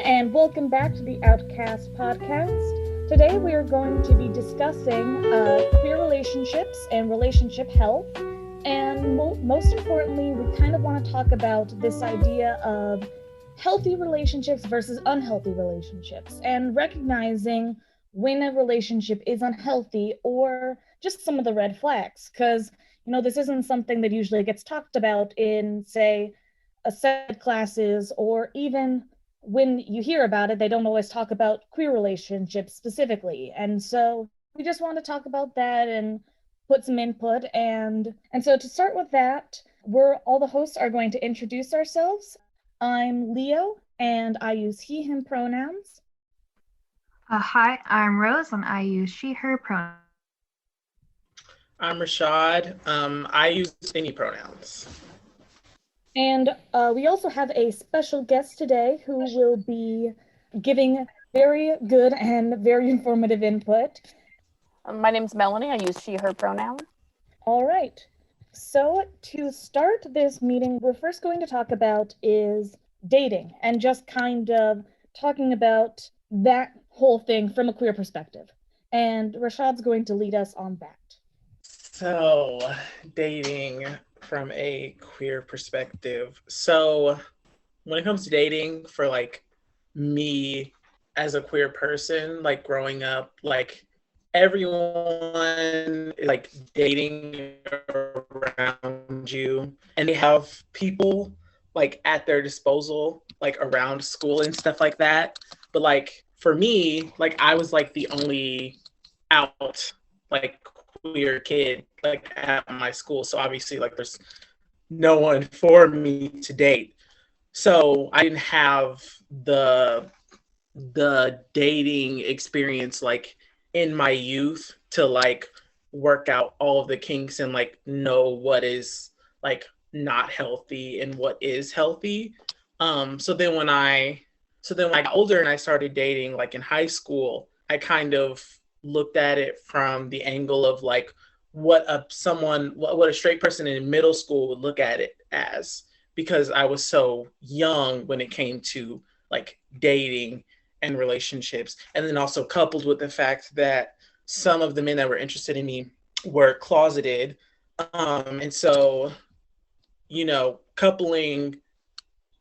and welcome back to the OUTcast Podcast. Today we are going to be discussing queer relationships and relationship health. And most importantly, we kind of want to talk about this idea of healthy relationships versus unhealthy relationships, and recognizing when a relationship is unhealthy or just some of the red flags. Because, this isn't something that usually gets talked about in, say, a set of classes, or even when you hear about it, they don't always talk about queer relationships specifically. And so we just want to talk about that and put some input. And so to start with that, all the hosts are going to introduce ourselves. I'm Leo, and I use he, him pronouns. Hi, I'm Rose, and I use she, her pronouns. I'm Rashad. I use any pronouns. And we also have a special guest today who will be giving very good and very informative input. My name's Melanie. I use she, her pronouns. All right. So to start this meeting, we're first going to talk about is dating, and just kind of talking about that whole thing from a queer perspective. And Rashad's going to lead us on that. So, dating from a queer perspective. So, when it comes to dating for me as a queer person, growing up, everyone is dating around you, and they have people at their disposal, around school and stuff like that. But for me, I was the only out queer kid at my school. So obviously there's no one for me to date. So I didn't have the dating experience in my youth to work out all of the kinks and know what is not healthy and what is healthy. So then when I got older and I started dating in high school, I kind of looked at it from the angle of what a straight person in middle school would look at it as, because I was so young when it came to dating and relationships. And then also coupled with the fact that some of the men that were interested in me were closeted. And so, coupling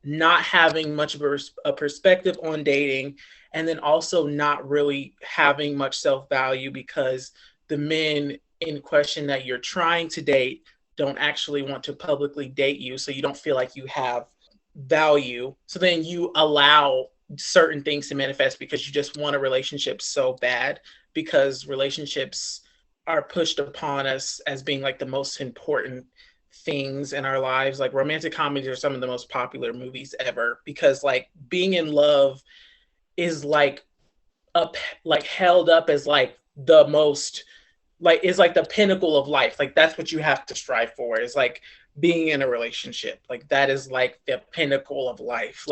not having much of a perspective on dating, and then also not really having much self-value because the men in question that you're trying to date don't actually want to publicly date you, so you don't feel like you have value. So then you allow certain things to manifest because you just want a relationship so bad, because relationships are pushed upon us as being the most important things in our lives. Romantic comedies are some of the most popular movies ever, because being in love is held up as the most is the pinnacle of life. That's what you have to strive for, is being in a relationship. That is the pinnacle of life.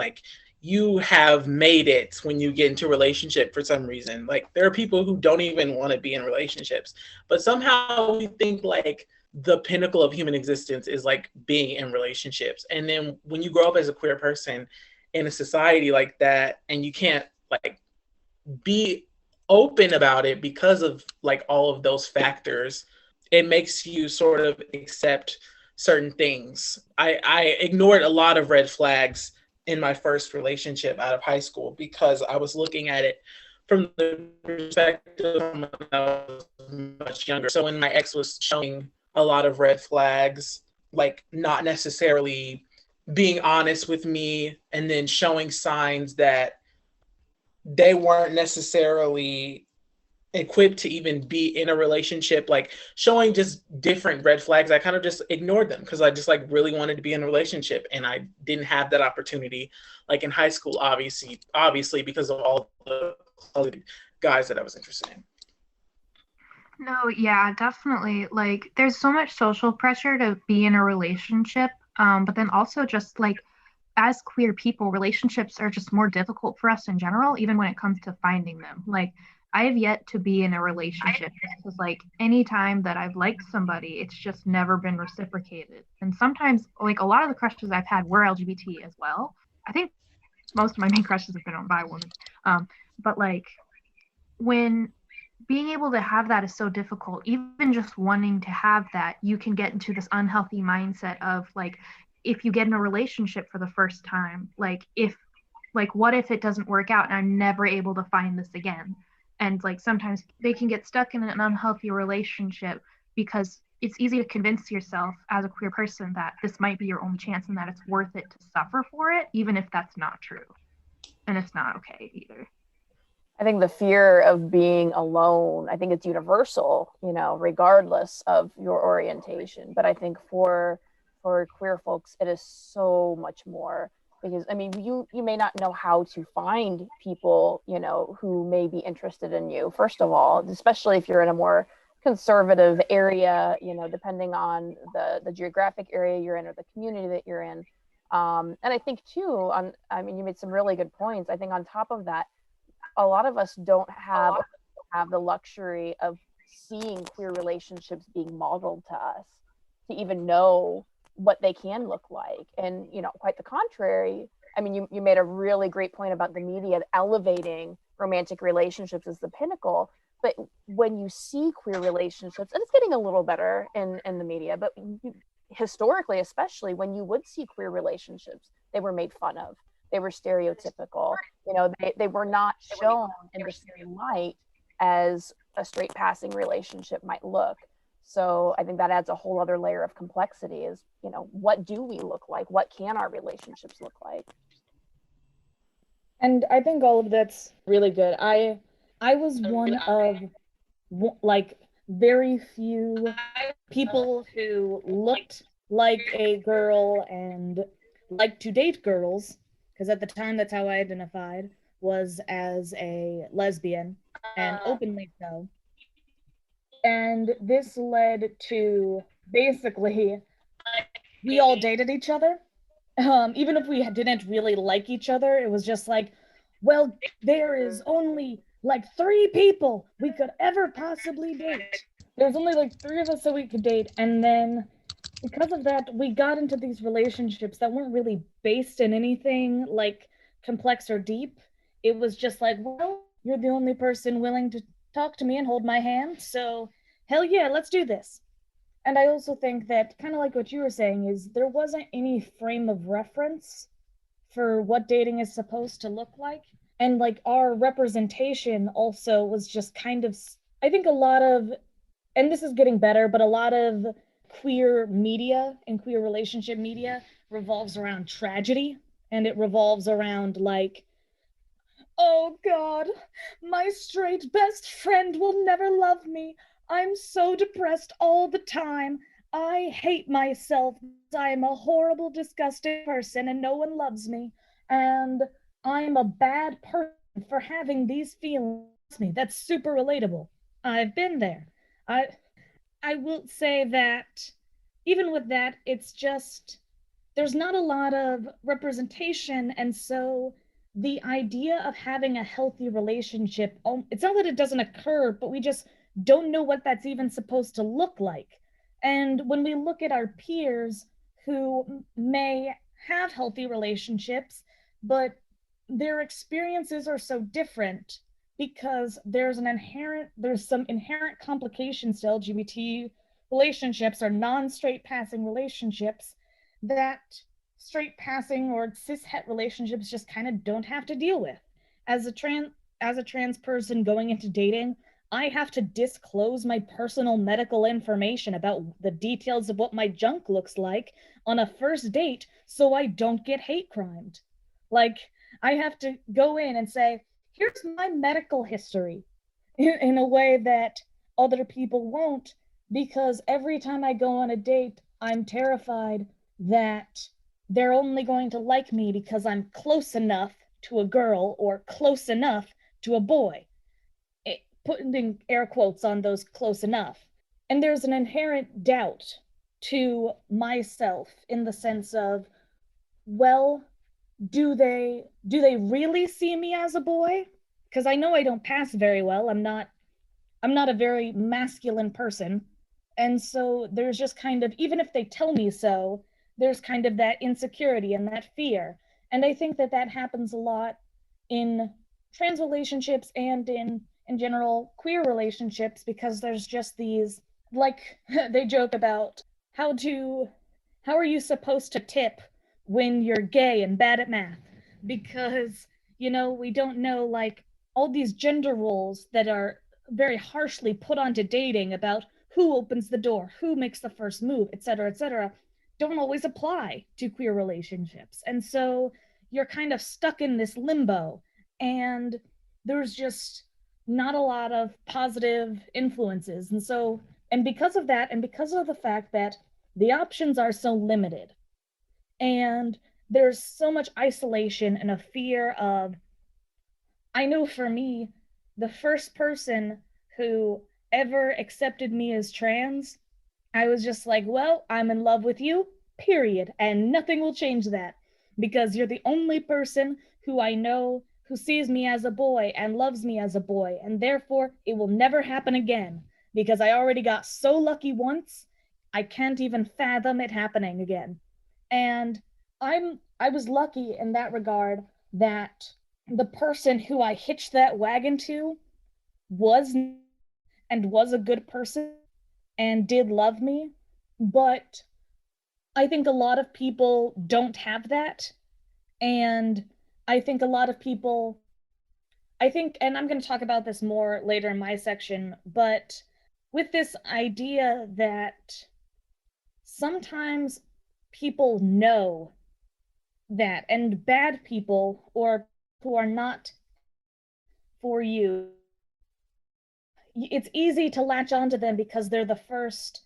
You have made it when you get into a relationship. For some reason, there are people who don't even want to be in relationships, but somehow we think the pinnacle of human existence is being in relationships. And then when you grow up as a queer person in a society like that, and you can't be open about it because of all of those factors, it makes you sort of accept certain things. I ignored a lot of red flags in my first relationship out of high school because I was looking at it from the perspective when I was much younger. So when my ex was showing a lot of red flags, not necessarily being honest with me, and then showing signs that they weren't necessarily equipped to even be in a relationship, showing just different red flags, I kind of just ignored them because I just really wanted to be in a relationship, and I didn't have that opportunity in high school, obviously because of all the guys that I was interested in. No, yeah, definitely. There's so much social pressure to be in a relationship, but then also just as queer people, relationships are just more difficult for us in general, even when it comes to finding them. I have yet to be in a relationship because any time that I've liked somebody, it's just never been reciprocated. And sometimes a lot of the crushes I've had were LGBT as well. I think most of my main crushes have been on bi women. But like when being able to have that is so difficult, even just wanting to have that, you can get into this unhealthy mindset of like, if you get in a relationship for the first time, like what if it doesn't work out and I'm never able to find this again? And like sometimes they can get stuck in an unhealthy relationship because it's easy to convince yourself as a queer person that this might be your only chance and that it's worth it to suffer for it, even if that's not true. And it's not okay either. I think the fear of being alone, I think it's universal, regardless of your orientation. But I think for queer folks, it is so much more, because I mean, you may not know how to find people, who may be interested in you, first of all, especially if you're in a more conservative area, depending on the geographic area you're in or the community that you're in. And I think too, you made some really good points. I think on top of that, a lot of us don't have the luxury of seeing queer relationships being modeled to us to even know what they can look like. And, quite the contrary. I mean, you made a really great point about the media elevating romantic relationships as the pinnacle. But when you see queer relationships, and it's getting a little better in the media, but historically, especially when you would see queer relationships, they were made fun of. They were stereotypical. They were not shown in the same light as a straight passing relationship might look. So I think that adds a whole other layer of complexity is, what do we look like? What can our relationships look like? And I think all of that's really good. I was one of like very few people who looked like a girl and liked to date girls, because at the time that's how I identified, was as a lesbian, and openly so. And this led to basically we all dated each other. Even if we didn't really like each other, it was just like, well, there is only like 3 people we could ever possibly date. There's only like 3 of us that we could date. And then because of that, we got into these relationships that weren't really based in anything like complex or deep. It was just like, well, you're the only person willing to talk to me and hold my hand, so hell yeah, let's do this. And I also think that, kind of like what you were saying, is there wasn't any frame of reference for what dating is supposed to look like. And like our representation also was just kind of, I think a lot of, and this is getting better, but a lot of queer media and queer relationship media revolves around tragedy, and it revolves around like, oh God, my straight best friend will never love me. I'm so depressed all the time. I hate myself. I'm a horrible, disgusting person and no one loves me. And I'm a bad person for having these feelings. That's super relatable. I've been there. I will say that even with that, it's just, there's not a lot of representation. And so the idea of having a healthy relationship, it's not that it doesn't occur, but we just don't know what that's even supposed to look like. And when we look at our peers who may have healthy relationships, but their experiences are so different because there's some inherent complications to LGBT relationships or non-straight passing relationships that straight passing or cis-het relationships just kind of don't have to deal with. As a trans person going into dating, I have to disclose my personal medical information about the details of what my junk looks like on a first date so I don't get hate crimed. Like, I have to go in and say, here's my medical history in a way that other people won't, because every time I go on a date, I'm terrified that they're only going to like me because I'm close enough to a girl or close enough to a boy. Putting air quotes on those close enough. And there's an inherent doubt to myself in the sense of, well, do they really see me as a boy? Because I know I don't pass very well. I'm not a very masculine person. And so there's just kind of, even if they tell me so, there's kind of that insecurity and that fear. And I think that that happens a lot in trans relationships and in general queer relationships, because there's just these, like, they joke about how are you supposed to tip when you're gay and bad at math, because we don't know, like, all these gender roles that are very harshly put onto dating about who opens the door, who makes the first move, etc., don't always apply to queer relationships. And so you're kind of stuck in this limbo, and there's just not a lot of positive influences. And because of that, and because of the fact that the options are so limited, and there's so much isolation and a fear of, I know for me, the first person who ever accepted me as trans, I was just like, well, I'm in love with you, period. And nothing will change that, because you're the only person who I know who sees me as a boy and loves me as a boy. And therefore, it will never happen again, because I already got so lucky once, I can't even fathom it happening again. And I was lucky in that regard that the person who I hitched that wagon to was a good person and did love me. But I think a lot of people don't have that. And I think a lot of people, and I'm going to talk about this more later in my section, but with this idea that sometimes people know that, and bad people, or who are not for you, it's easy to latch onto them because they're the first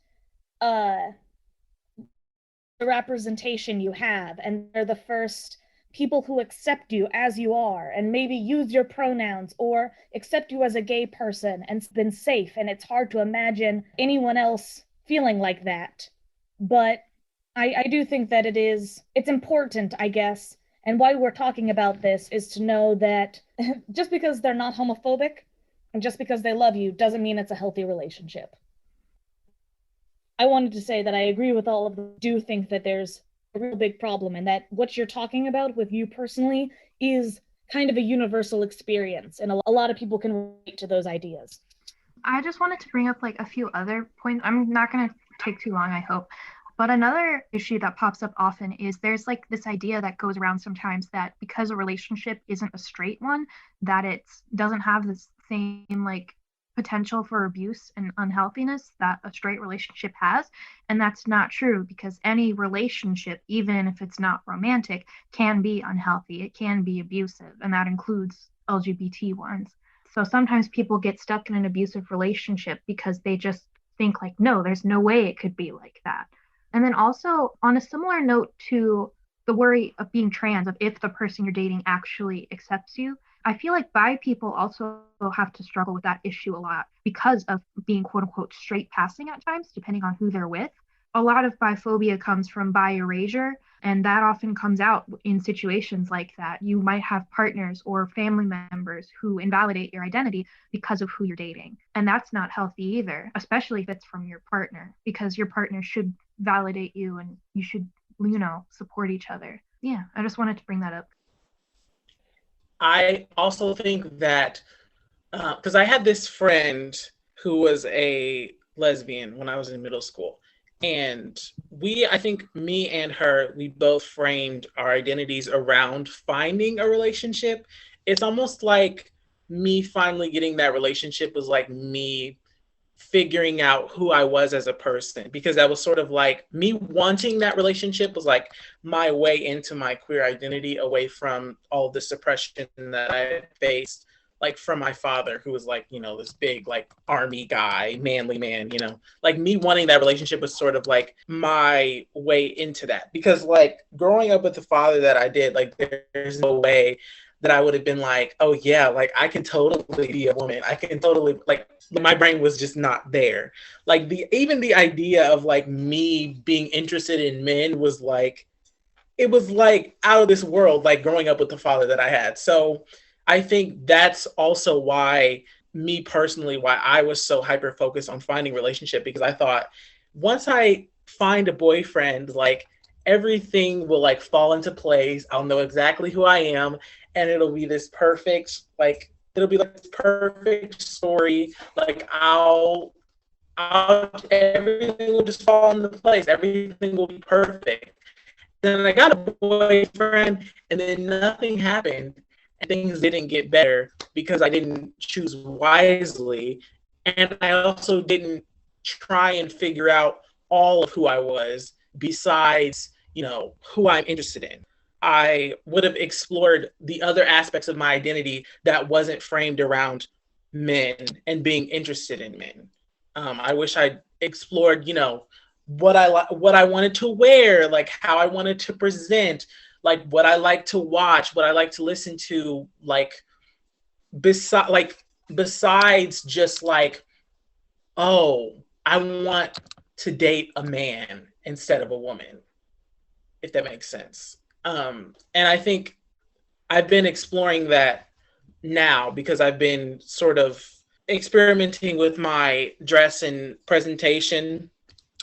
representation you have, and they're the first people who accept you as you are, and maybe use your pronouns, or accept you as a gay person, and been safe. And it's hard to imagine anyone else feeling like that. But I do think that it's important, I guess, and why we're talking about this is to know that just because they're not homophobic and just because they love you doesn't mean it's a healthy relationship. I wanted to say that I agree with all of them. I do think that there's a real big problem, and that what you're talking about with you personally is kind of a universal experience, and a lot of people can relate to those ideas. I just wanted to bring up like a few other points. I'm not going to take too long, I hope. But another issue that pops up often is there's like this idea that goes around sometimes that because a relationship isn't a straight one, that it doesn't have the same like potential for abuse and unhealthiness that a straight relationship has. And that's not true, because any relationship, even if it's not romantic, can be unhealthy. It can be abusive, and that includes LGBT ones. So sometimes people get stuck in an abusive relationship because they just think like, no, there's no way it could be like that. And then also on a similar note to the worry of being trans, of if the person you're dating actually accepts you, I feel like bi people also have to struggle with that issue a lot because of being quote unquote straight passing at times, depending on who they're with. A lot of biphobia comes from bi erasure, and that often comes out in situations like that. You might have partners or family members who invalidate your identity because of who you're dating. And that's not healthy either, especially if it's from your partner, because your partner should validate you and you should, support each other. Yeah, I just wanted to bring that up. I also think that, because I had this friend who was a lesbian when I was in middle school. And I think me and her, we both framed our identities around finding a relationship. It's almost like me finally getting that relationship was like me figuring out who I was as a person, because that was sort of like me wanting that relationship was like my way into my queer identity, away from all the suppression that I faced, like from my father, who was like, this big like army guy, manly man, like me wanting that relationship was sort of like my way into that. Because like growing up with the father that I did, like there's no way that I would have been like, oh yeah, like I can totally be a woman. I can totally, like, my brain was just not there. Like even the idea of like me being interested in men was like, it was like out of this world, like growing up with the father that I had. So I think that's also why I was so hyper focused on finding a relationship, because I thought once I find a boyfriend, like everything will like fall into place. I'll know exactly who I am, and it'll be this perfect, like it'll be like this perfect story. Like everything will just fall into place. Everything will be perfect. Then I got a boyfriend, and then nothing happened, and things didn't get better because I didn't choose wisely, and I also didn't try and figure out all of who I was besides, who I'm interested in. I would have explored the other aspects of my identity that wasn't framed around men and being interested in men. I wish I'd explored, what I wanted to wear, like how I wanted to present, like what I like to watch, what I like to listen to, like besides just like, oh, I want to date a man instead of a woman, if that makes sense. And I think I've been exploring that now because I've been sort of experimenting with my dress and presentation.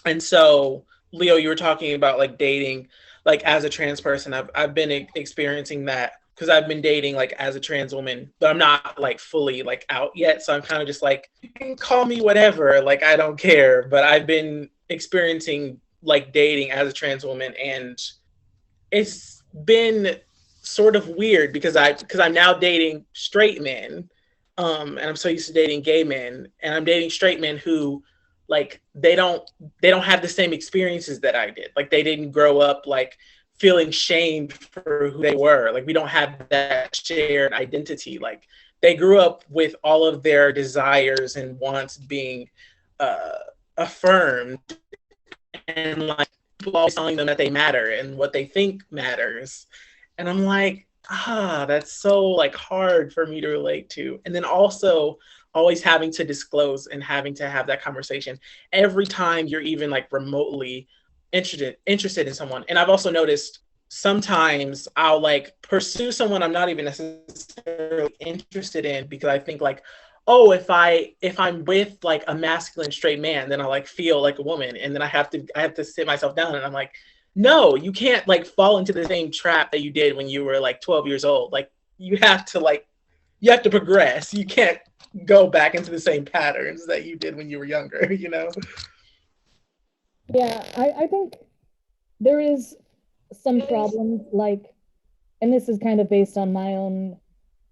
And so, Leo, you were talking about like dating, like as a trans person. I've been experiencing that because I've been dating like as a trans woman, but I'm not like fully like out yet. So I'm kind of just like, you can call me whatever, like I don't care. But I've been experiencing like dating as a trans woman, and it's been sort of weird because I'm now dating straight men, and I'm so used to dating gay men, and I'm dating straight men who like they don't have the same experiences that I did. Like they didn't grow up like feeling shamed for who they were. Like we don't have that shared identity. Like they grew up with all of their desires and wants being affirmed, and like people always telling them that they matter and what they think matters. And I'm like, that's so like hard for me to relate to. And then also always having to disclose and having to have that conversation every time you're even like remotely interested in someone. And I've also noticed sometimes I'll like pursue someone I'm not even necessarily interested in because I think like, oh, if I'm with like a masculine straight man, then I like feel like a woman, and then I have to sit myself down, and I'm like, no, you can't like fall into the same trap that you did when you were like 12 years old. Like you have to progress. You can't go back into the same patterns that you did when you were younger, you know? Yeah, I think there is some problems, like, and this is kind of based on my own,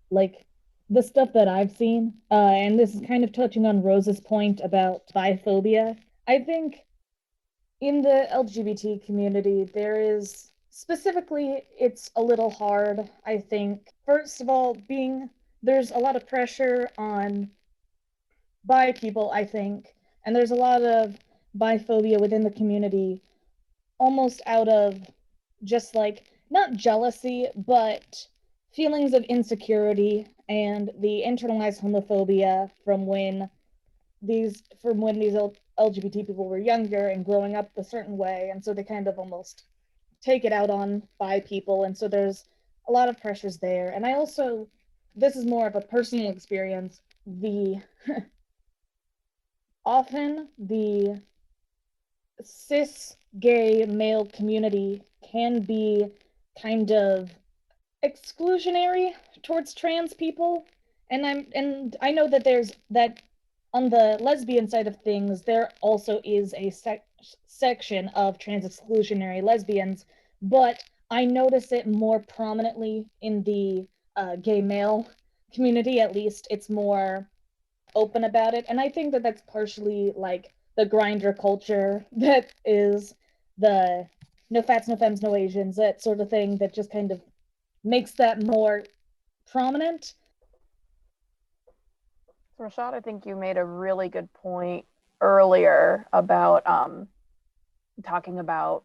like, the stuff that I've seen, and this is kind of touching on Rose's point about biphobia. I think in the LGBT community, there is specifically, it's a little hard, I think. First of all, there's a lot of pressure on bi people, I think, and there's a lot of biphobia within the community, almost out of just like not jealousy, but feelings of insecurity and the internalized homophobia from when these LGBT people were younger and growing up a certain way, and so they kind of almost take it out on bi people, and so there's a lot of pressures there. And I also, this is more of a personal experience, often the cis gay male community can be kind of exclusionary towards trans people, and I know that there's that on the lesbian side of things there also is a section of trans exclusionary lesbians, but I notice it more prominently in the gay male community. At least it's more open about it, and I think that that's partially like the grinder culture that is the no fats, no femmes, no Asians, that sort of thing that just kind of makes that more prominent. Rashad, I think you made a really good point earlier about talking about,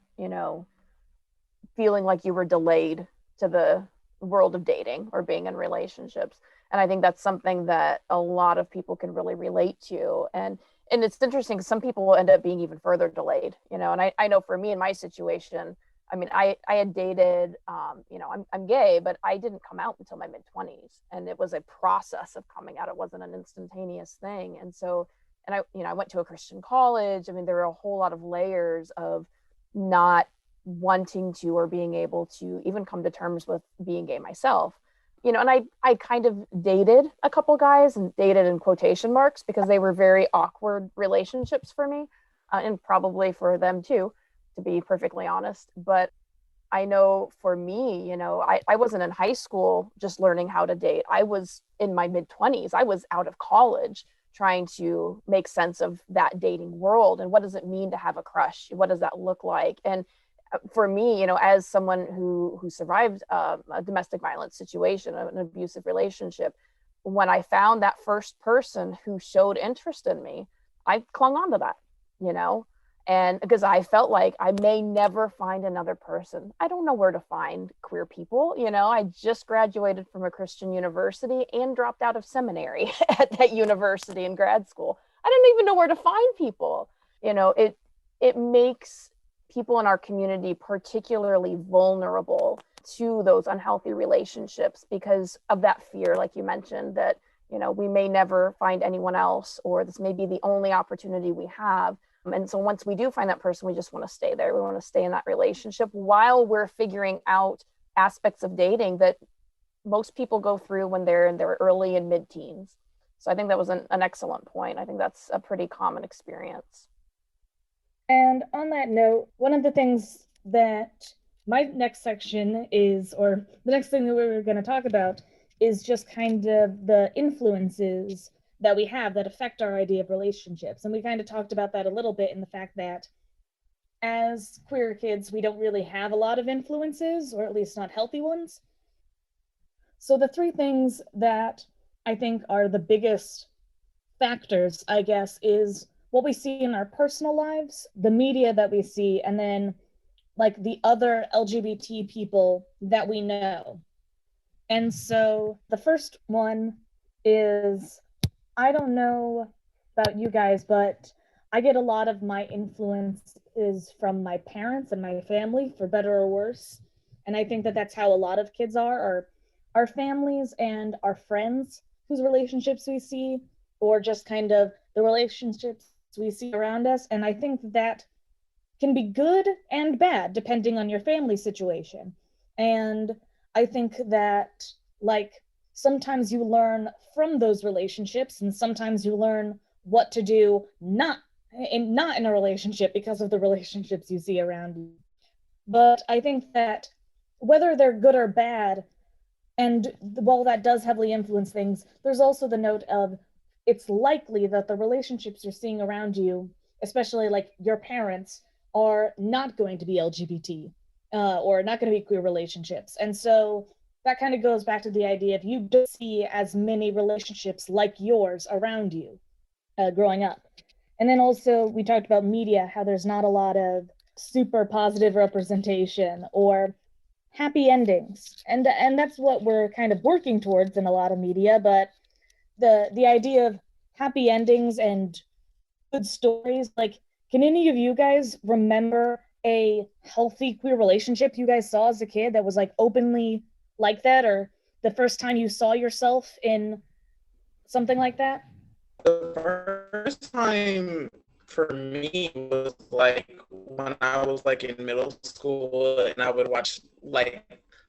feeling like you were delayed to the world of dating or being in relationships. And I think that's something that a lot of people can really relate to. And it's interesting, some people will end up being even further delayed, and I know for me in my situation, I mean, I had dated, I'm gay, but I didn't come out until my mid-20s, and it was a process of coming out. It wasn't an instantaneous thing. And so, and I went to a Christian college. I mean, there were a whole lot of layers of not wanting to or being able to even come to terms with being gay myself. You know, and I kind of dated a couple guys, and dated in quotation marks, because they were very awkward relationships for me, and probably for them too, to be perfectly honest. But I know for me, you know, I wasn't in high school just learning how to date. I was in my mid-20s. I was out of college trying to make sense of that dating world, and what does it mean to have a crush? What does that look like? And for me, you know, as someone who survived a domestic violence situation, an abusive relationship, when I found that first person who showed interest in me, I clung on to that, you know, and because I felt like I may never find another person. I don't know where to find queer people. You know, I just graduated from a Christian university and dropped out of seminary at that university in grad school. I didn't even know where to find people. You know, it makes people in our community particularly vulnerable to those unhealthy relationships because of that fear, like you mentioned, that, you know, we may never find anyone else, or this may be the only opportunity we have. And so once we do find that person, we just want to stay there. We want to stay in that relationship while we're figuring out aspects of dating that most people go through when they're in their early and mid-teens. So I think that was an excellent point. I think that's a pretty common experience. And on that note, one of the things that my next section is, or the next thing that we're going to talk about, is just kind of the influences that we have that affect our idea of relationships. And we kind of talked about that a little bit in the fact that as queer kids, we don't really have a lot of influences, or at least not healthy ones. So the three things that I think are the biggest factors, I guess, is what we see in our personal lives, the media that we see, and then like the other LGBT people that we know. And so the first one is, I don't know about you guys, but I get a lot of my influences from my parents and my family, for better or worse. And I think that that's how a lot of kids are our families and our friends whose relationships we see, or just kind of the relationships we see around us. And I think that can be good and bad depending on your family situation. And I think that, like, sometimes you learn from those relationships, and sometimes you learn what to do not in a relationship because of the relationships you see around you. But I think that whether they're good or bad, and while that does heavily influence things, there's also the note of it's likely that the relationships you're seeing around you, especially like your parents, are not going to be LGBT or not going to be queer relationships. And so that kind of goes back to the idea of you don't see as many relationships like yours around you growing up. And then also we talked about media, how there's not a lot of super positive representation or happy endings. And that's what we're kind of working towards in a lot of media. But the idea of happy endings and good stories, like, can any of you guys remember a healthy queer relationship you guys saw as a kid that was like openly like that, or the first time you saw yourself in something like that? The first time for me was like when I was like in middle school, and I would watch like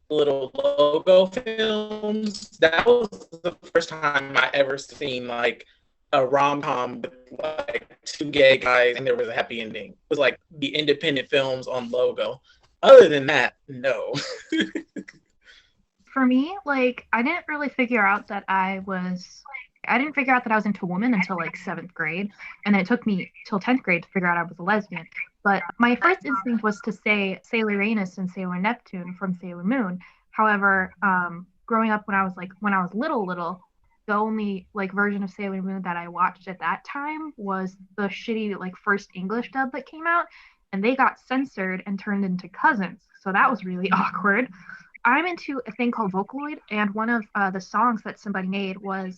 little logo films. That was the first time I ever seen like a rom-com with like two gay guys and there was a happy ending. It was like the independent films on Logo. Other than that, no. For me, like, I didn't figure out that I was into women until like 7th grade. And then it took me till 10th grade to figure out I was a lesbian. But my first instinct was to say Sailor Uranus and Sailor Neptune from Sailor Moon. However, growing up when I was little, the only like version of Sailor Moon that I watched at that time was the shitty like first English dub that came out, and they got censored and turned into cousins. So that was really awkward. I'm into a thing called Vocaloid, and one of the songs that somebody made was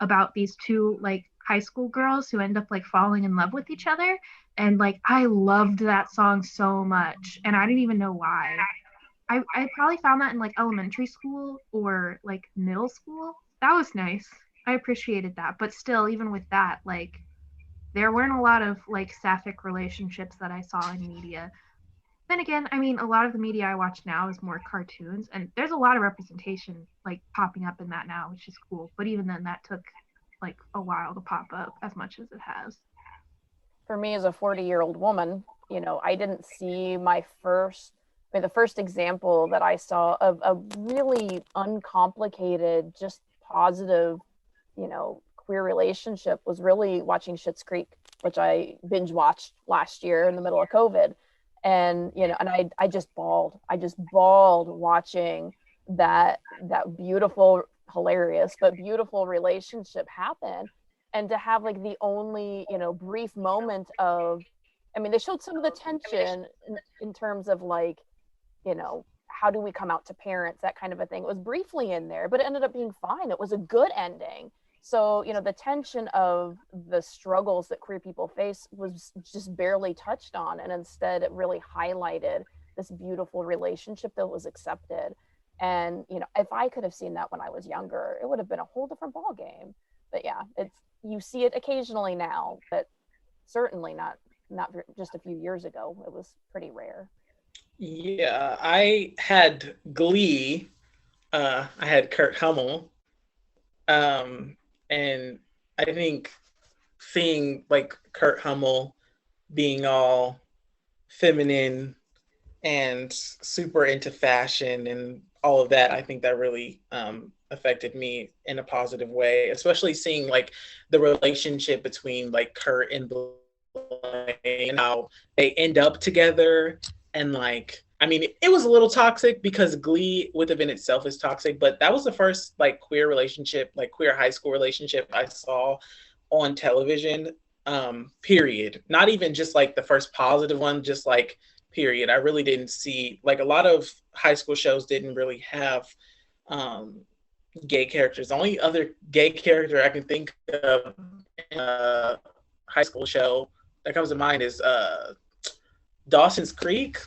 about these two like high school girls who end up like falling in love with each other. And like I loved that song so much, and I didn't even know why. I probably found that in like elementary school or like middle school. That was nice. I appreciated that. But still, even with that, like there weren't a lot of like sapphic relationships that I saw in media. then again, I mean, a lot of the media I watch now is more cartoons, and there's a lot of representation like popping up in that now, which is cool. But even then, that took like a while to pop up as much as it has. For me as a 40-year-old woman, you know, I didn't see the first example that I saw of a really uncomplicated, just positive, you know, queer relationship was really watching Schitt's Creek, which I binge watched last year in the middle of COVID. And, you know, and I just bawled. I just bawled watching that beautiful, hilarious, but beautiful relationship happen. And to have like the only, you know, brief moment of, I mean, they showed some of the tension in terms of like, you know, how do we come out to parents, that kind of a thing. It was briefly in there, but it ended up being fine. It was a good ending. So, you know, the tension of the struggles that queer people face was just barely touched on. And instead it really highlighted this beautiful relationship that was accepted. And, you know, if I could have seen that when I was younger, it would have been a whole different ball game. But yeah, you see it occasionally now, but certainly not just a few years ago. It was pretty rare. Yeah, I had Glee. I had Kurt Hummel. And I think seeing like Kurt Hummel being all feminine and super into fashion and all of that, I think that really affected me in a positive way, especially seeing like the relationship between like Kurt and Blaine and how they end up together. And like, I mean, it was a little toxic because Glee within itself is toxic, but that was the first like queer relationship, like queer high school relationship I saw on television, period. Not even just like the first positive one, just like period. I really didn't see, like a lot of high school shows didn't really have gay characters. The only other gay character I can think of in a high school show that comes to mind is Dawson's Creek.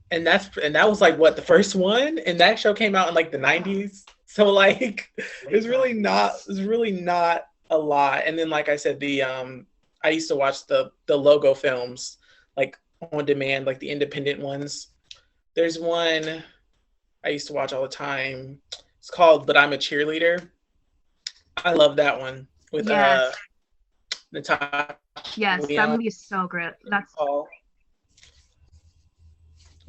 And that was like what, the first one, and that show came out in like the 90s. So like it's really not a lot. And then like I said, I used to watch the logo films like on demand, like the independent ones. There's one I used to watch all the time. It's called But I'm a Cheerleader. I love that one with Natasha. Yes, Leon. that movie is so great. That's all.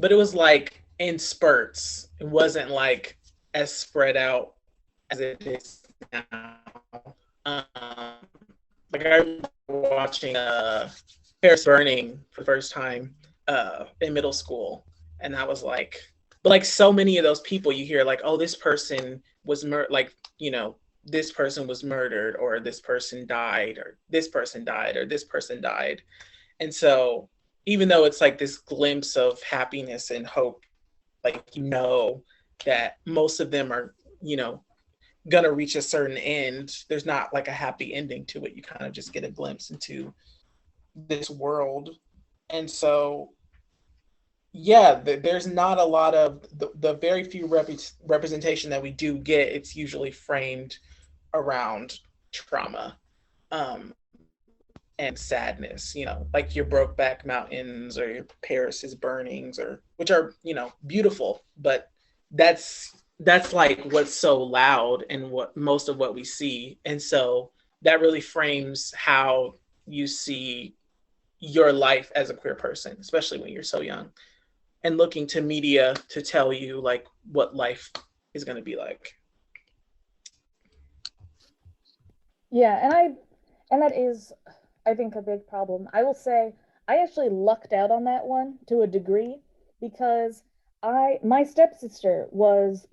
But it was like in spurts. It wasn't like as spread out as it is now. Like I remember watching Paris Burning for the first time in middle school, and I was like, but like so many of those people you hear like, oh, this person was like, you know, this person was murdered, or this person died, or this person died, or this person died, and so. Even though it's like this glimpse of happiness and hope, like, you know, that most of them are, you know, gonna reach a certain end. There's not like a happy ending to it. You kind of just get a glimpse into this world. And so, yeah, there's not a lot of the very few representation that we do get. It's usually framed around trauma. And sadness, you know, like your Brokeback Mountains or your Paris is Burnings, or which are, you know, beautiful, but that's like what's so loud and what most of what we see. And so that really frames how you see your life as a queer person, especially when you're so young, and looking to media to tell you like what life is going to be like. Yeah, and that is, I think, a big problem. I will say I actually lucked out on that one to a degree, because my stepsister was,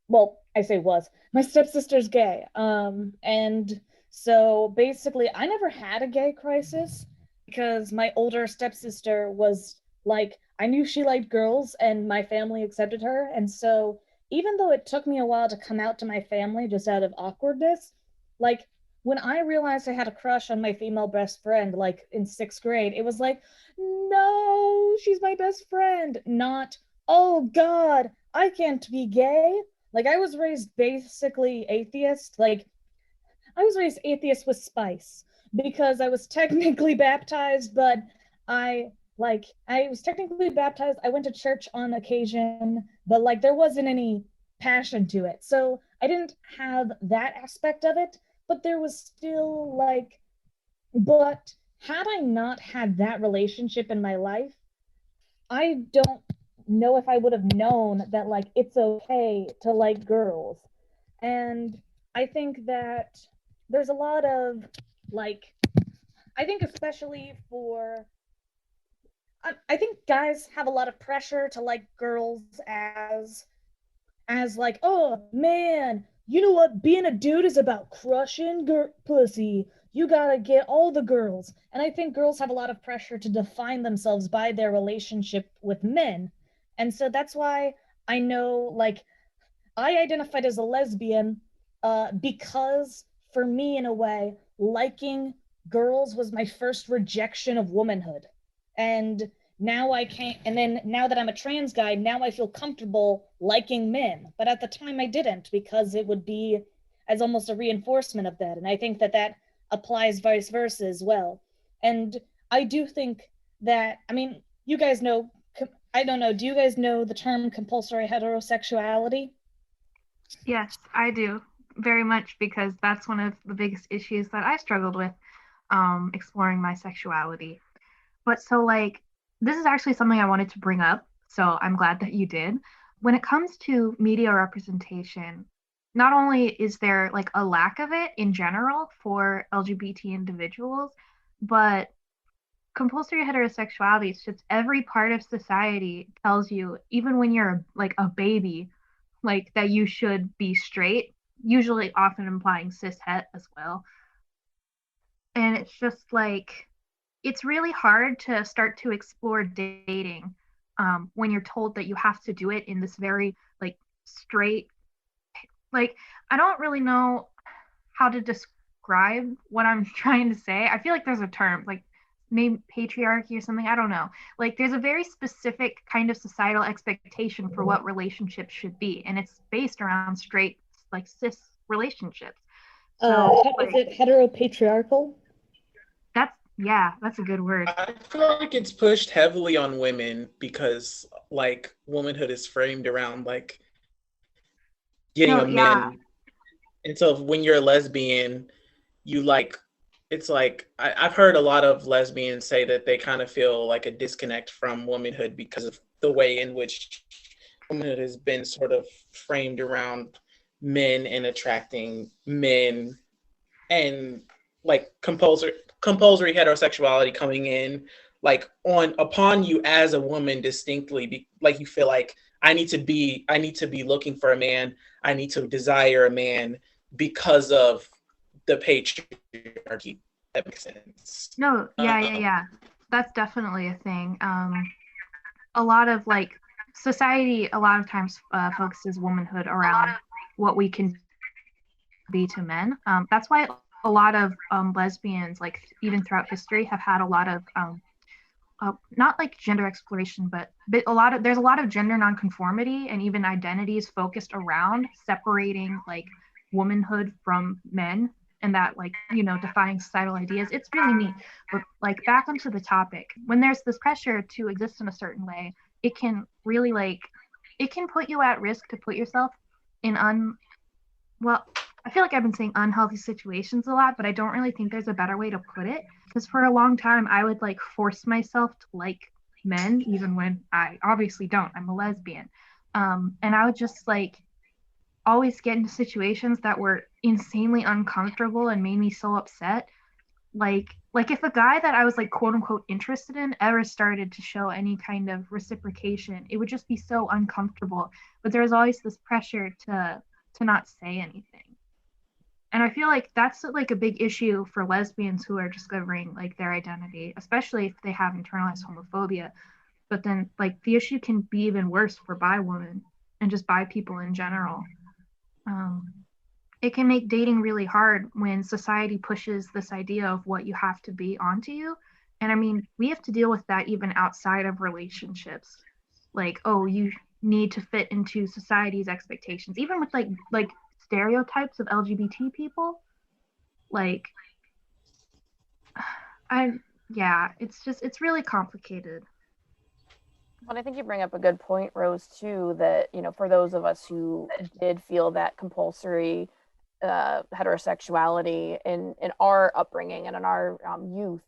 well, I say was, my stepsister's gay. And so basically I never had a gay crisis because my older stepsister was like, I knew she liked girls and my family accepted her. And so even though it took me a while to come out to my family just out of awkwardness, like, when I realized I had a crush on my female best friend, like in 6th grade, it was like, no, she's my best friend. Not, oh God, I can't be gay. Like, I was raised basically atheist. Like, I was raised atheist with spice because I was technically baptized, but I Like, I was technically baptized. I went to church on occasion, but like there wasn't any passion to it. So I didn't have that aspect of it, but there was still like, but had I not had that relationship in my life, I don't know if I would have known that like it's okay to like girls. And I think that there's a lot of like, I think especially for I think guys have a lot of pressure to like girls as like, oh man, you know what? Being a dude is about crushing pussy. You gotta get all the girls. And I think girls have a lot of pressure to define themselves by their relationship with men. And so that's why I know, like, I identified as a lesbian because for me, in a way, liking girls was my first rejection of womanhood. And now I can't, and then now that I'm a trans guy, now I feel comfortable liking men. But at the time I didn't, because it would be as almost a reinforcement of that. And I think that that applies vice versa as well. And I do think that, I mean, you guys know, I don't know, do you guys know the term compulsory heterosexuality? Yes, I do very much, because that's one of the biggest issues that I struggled with exploring my sexuality. But so, like, this is actually something I wanted to bring up, so I'm glad that you did. When it comes to media representation, not only is there like a lack of it in general for LGBT individuals, but compulsory heterosexuality, it's just every part of society tells you, even when you're like a baby, like that you should be straight, usually often implying cis het as well. And it's just like, it's really hard to start to explore dating when you're told that you have to do it in this very like straight, like, I don't really know how to describe what I'm trying to say. I feel like there's a term like maybe patriarchy or something. I don't know. Like, there's a very specific kind of societal expectation for what relationships should be, and it's based around straight, like, cis relationships. So Is it heteropatriarchal? That's a good word. I feel like it's pushed heavily on women because like womanhood is framed around like getting No, a yeah. man. And so when you're a lesbian, you like it's like I've heard a lot of lesbians say that they kind of feel like a disconnect from womanhood because of the way in which womanhood has been sort of framed around men and attracting men, and like compulsory heterosexuality coming in like on upon you as a woman distinctly, like you feel like I need to be looking for a man, I need to desire a man because of the patriarchy. That makes sense. No, yeah. That's definitely a thing. A lot of like society a lot of times focuses womanhood around what we can be to men. That's why a lot of lesbians, like even throughout history, have had a lot of not like gender exploration, but there's a lot of gender nonconformity and even identities focused around separating like womanhood from men, and that, like, defying societal ideas. It's really neat. But like, back onto the topic, when there's this pressure to exist in a certain way, it can really like, it can put you at risk to put yourself in well, I feel like I've been saying unhealthy situations a lot, but I don't really think there's a better way to put it. Because for a long time, I would like force myself to like men, even when I obviously don't. I'm a lesbian. And I would just like always get into situations that were insanely uncomfortable and made me so upset. Like if a guy that I was like quote unquote interested in ever started to show any kind of reciprocation, it would just be so uncomfortable. But there was always this pressure to not say anything. And I feel like that's like a big issue for lesbians who are discovering like their identity, especially if they have internalized homophobia. But then like the issue can be even worse for bi women and just bi people in general. It can make dating really hard when society pushes this idea of what you have to be onto you. And I mean, we have to deal with that even outside of relationships. Like, oh, you need to fit into society's expectations, even with like stereotypes of LGBT people. Like, I Yeah, it's really complicated. But I think you bring up a good point, Rose, too, that, for those of us who did feel that compulsory heterosexuality in our upbringing and in our youth,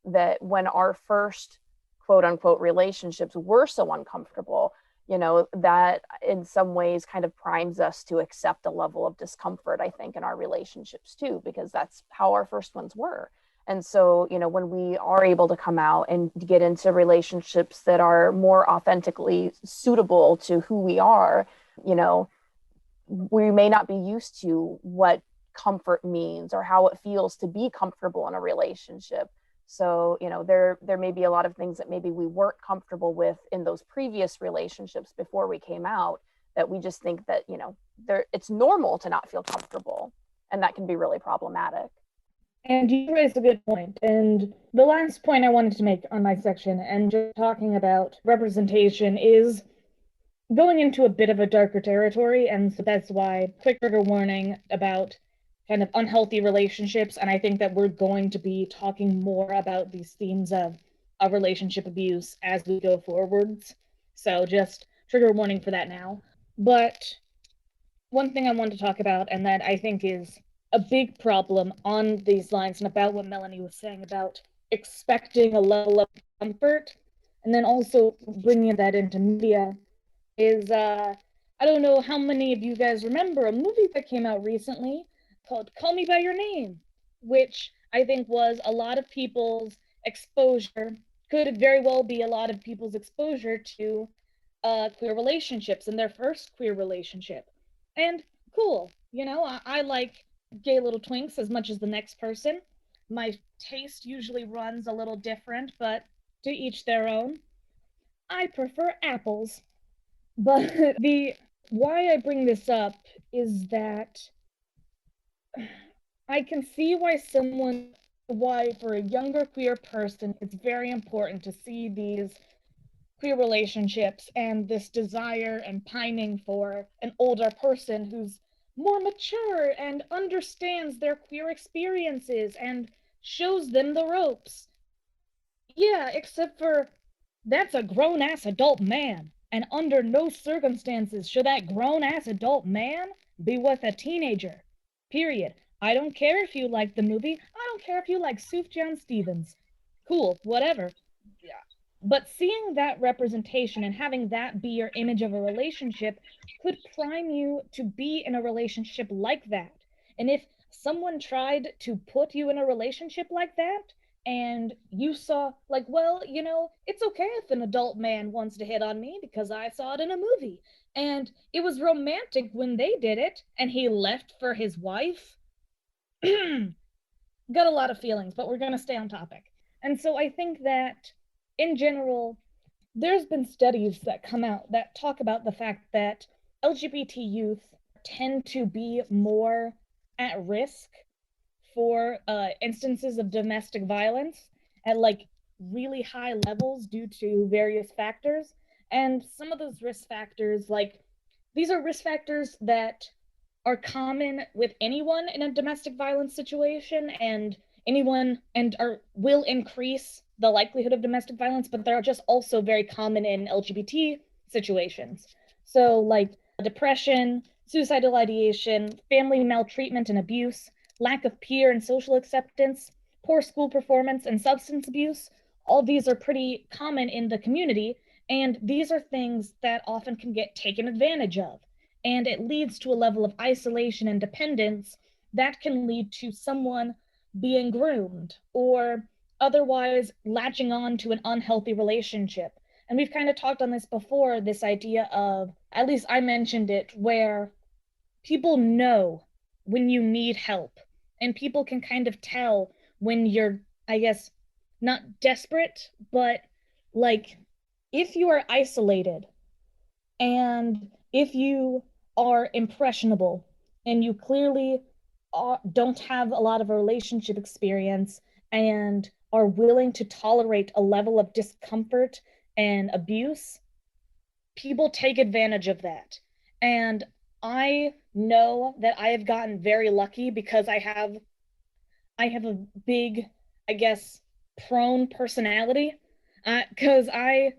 that when our first quote unquote relationships were so uncomfortable, that in some ways kind of primes us to accept a level of discomfort, I think, in our relationships too, because that's how our first ones were. And so, when we are able to come out and get into relationships that are more authentically suitable to who we are, you know, we may not be used to what comfort means or how it feels to be comfortable in a relationship. So, there may be a lot of things that maybe we weren't comfortable with in those previous relationships before we came out, that we just think that, it's normal to not feel comfortable. And that can be really problematic. And you raised a good point. And the last point I wanted to make on my section, and just talking about representation, is going into a bit of a darker territory. And so that's why, quick trigger warning about kind of unhealthy relationships. And I think that we're going to be talking more about these themes of relationship abuse as we go forwards. So just trigger warning for that now. But one thing I want to talk about, and that I think is a big problem on these lines, and about what Melanie was saying about expecting a level of comfort, and then also bringing that into media, is I don't know how many of you guys remember a movie that came out recently called Call Me By Your Name, which I think was a lot of people's exposure, could very well be a lot of people's exposure to queer relationships and their first queer relationship. And cool, I like gay little twinks as much as the next person. My taste usually runs a little different, but to each their own. I prefer apples. But the why I bring this up is that I can see why for a younger queer person, it's very important to see these queer relationships and this desire and pining for an older person who's more mature and understands their queer experiences and shows them the ropes. Yeah, except for that's a grown ass adult man. And under no circumstances should that grown ass adult man be with a teenager. Period. I don't care if you like the movie. I don't care if you like Sufjan Stevens. Cool, whatever. But seeing that representation and having that be your image of a relationship could prime you to be in a relationship like that. And if someone tried to put you in a relationship like that, and you saw, like, well, it's okay if an adult man wants to hit on me because I saw it in a movie. And it was romantic when they did it, and he left for his wife. Got a lot of feelings, but we're going to stay on topic. And so I think that in general, there's been studies that come out that talk about the fact that LGBT youth tend to be more at risk for instances of domestic violence at like really high levels due to various factors. And some of those risk factors, like, these are risk factors that are common with anyone in a domestic violence situation, and will increase the likelihood of domestic violence, but they're just also very common in LGBT situations. So, like, depression, suicidal ideation, family maltreatment and abuse, lack of peer and social acceptance, poor school performance, and substance abuse. All these are pretty common in the community, and these are things that often can get taken advantage of. And it leads to a level of isolation and dependence that can lead to someone being groomed or otherwise latching on to an unhealthy relationship. And we've kind of talked on this before, this idea of, at least I mentioned it, where people know when you need help, and people can kind of tell when you're, I guess, not desperate, but like, if you are isolated and if you are impressionable and you clearly don't have a lot of relationship experience and are willing to tolerate a level of discomfort and abuse, people take advantage of that. And I know that I have gotten very lucky because I have a big, I guess, prone personality, because I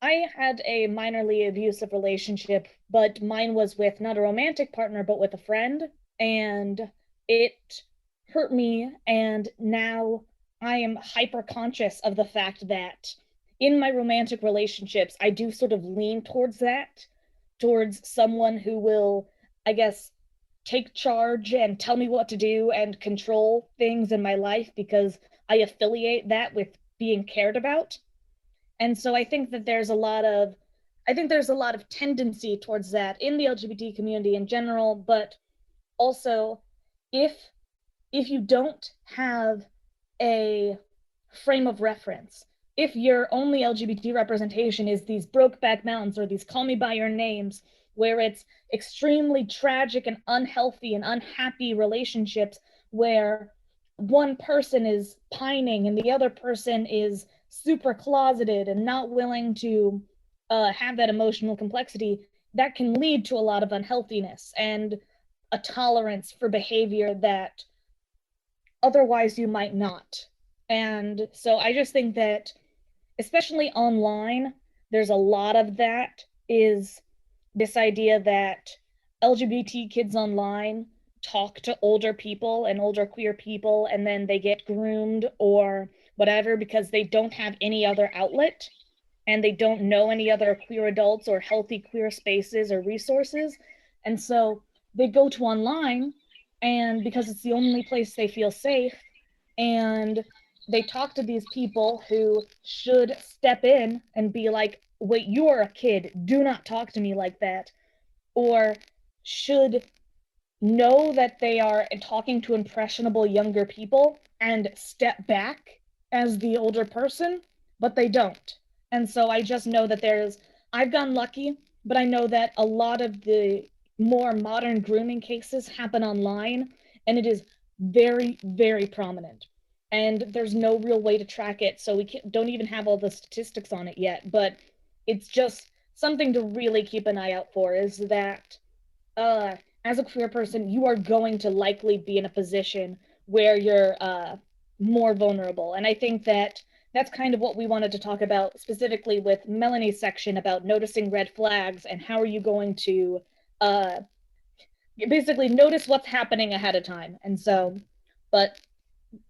had a minorly abusive relationship, but mine was with not a romantic partner, but with a friend, and it hurt me. And now I am hyper conscious of the fact that in my romantic relationships, I do sort of lean towards that, towards someone who will, I guess, take charge and tell me what to do and control things in my life because I affiliate that with being cared about. And so I think there's a lot of tendency towards that in the LGBT community in general, but also if you don't have a frame of reference, if your only LGBT representation is these Brokeback Mountains or these Call Me by Your Names, where it's extremely tragic and unhealthy and unhappy relationships where one person is pining and the other person is super closeted and not willing to have that emotional complexity, that can lead to a lot of unhealthiness and a tolerance for behavior that otherwise you might not. And so I just think that, especially online, there's a lot of that, is this idea that LGBT kids online talk to older people and older queer people, and then they get groomed or whatever because they don't have any other outlet and they don't know any other queer adults or healthy queer spaces or resources. And so they go to online, and because it's the only place they feel safe, and they talk to these people who should step in and be like, wait, you are a kid, do not talk to me like that, or should know that they are talking to impressionable younger people and step back as the older person, but they don't. And so I just know that I've gotten lucky, but I know that a lot of the more modern grooming cases happen online, and it is very, very prominent. And there's no real way to track it, so don't even have all the statistics on it yet. But it's just something to really keep an eye out for, is that as a queer person, you are going to likely be in a position where you're more vulnerable. And I think that that's kind of what we wanted to talk about specifically with Melanie's section about noticing red flags and how are you going to basically notice what's happening ahead of time. And so, but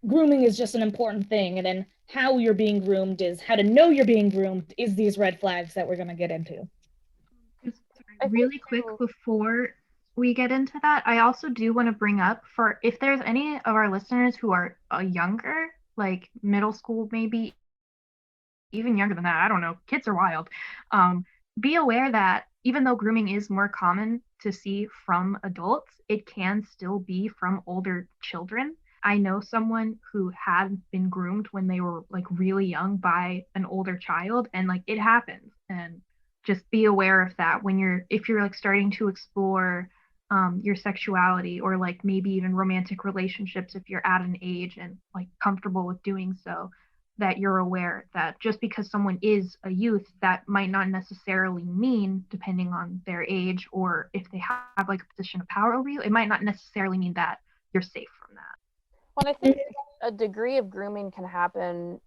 grooming is just an important thing. And then how you're being groomed is how to know you're being groomed is these red flags that we're going to get into. Really quick before we get into that, I also do want to bring up, for if there's any of our listeners who are younger, like middle school, maybe even younger than that, I don't know, kids are wild. Be aware that even though grooming is more common to see from adults, it can still be from older children. I know someone who had been groomed when they were like really young by an older child, and like it happens. And just be aware of that when if you're like starting to explore your sexuality, or like maybe even romantic relationships, if you're at an age and like comfortable with doing so, that you're aware that just because someone is a youth, that might not necessarily mean, depending on their age or if they have like a position of power over you, it might not necessarily mean that you're safe from that. Well, I think a degree of grooming can happen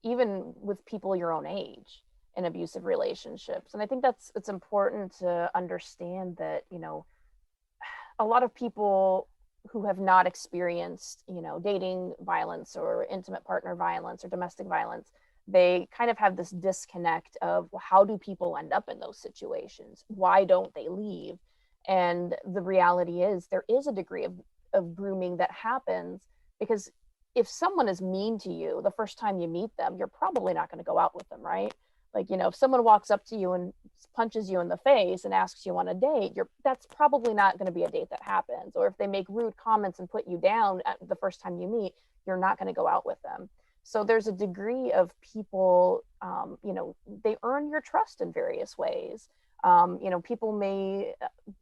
even with people your own age in abusive relationships. And I think it's important to understand that, a lot of people who have not experienced, dating violence or intimate partner violence or domestic violence, they kind of have this disconnect of, well, how do people end up in those situations? Why don't they leave? And the reality is there is a degree of grooming that happens, because if someone is mean to you the first time you meet them, you're probably not going to go out with them, right? Like, if someone walks up to you and punches you in the face and asks you on a date, that's probably not going to be a date that happens. Or if they make rude comments and put you down at the first time you meet, you're not going to go out with them. So there's a degree of people, they earn your trust in various ways. People may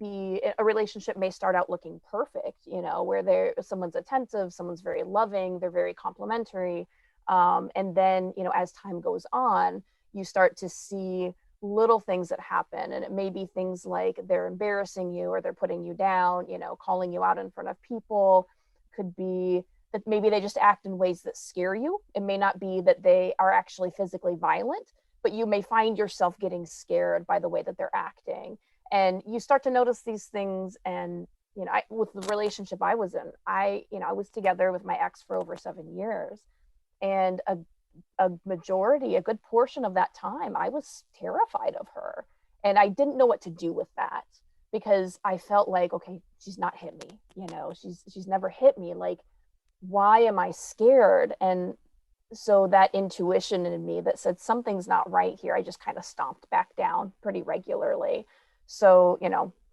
a relationship may start out looking perfect, where someone's attentive, someone's very loving, they're very complimentary. And then, as time goes on, you start to see little things that happen. And it may be things like they're embarrassing you or they're putting you down, calling you out in front of people. Could be that maybe they just act in ways that scare you. It may not be that they are actually physically violent, but you may find yourself getting scared by the way that they're acting. And you start to notice these things. And, with the relationship I was in, I was together with my ex for over 7 years. And a good portion of that time, I was terrified of her. And I didn't know what to do with that, because I felt like, okay, she's not hit me. She's never hit me. Like, why am I scared? And so that intuition in me that said something's not right here, I just kind of stomped back down pretty regularly. So,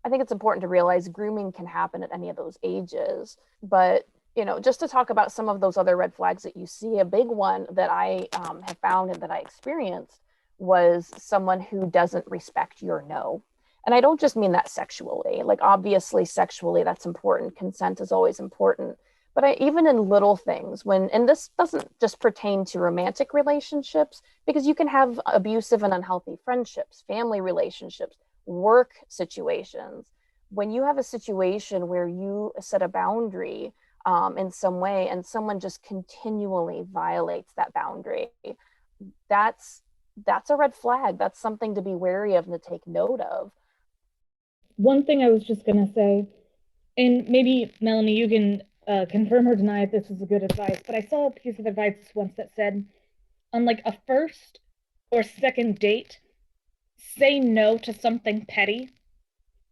I think it's important to realize grooming can happen at any of those ages. But, just to talk about some of those other red flags that you see, a big one that I have found and that I experienced was someone who doesn't respect your no. And I don't just mean that sexually. Like, obviously, sexually, that's important. Consent is always important. But even in little things, and this doesn't just pertain to romantic relationships, because you can have abusive and unhealthy friendships, family relationships, work situations. When you have a situation where you set a boundary in some way, and someone just continually violates that boundary, that's a red flag. That's something to be wary of and to take note of. One thing I was just going to say, and maybe Melanie, you can confirm or deny if this is a good advice, but I saw a piece of advice once that said, on like a first or second date, say no to something petty.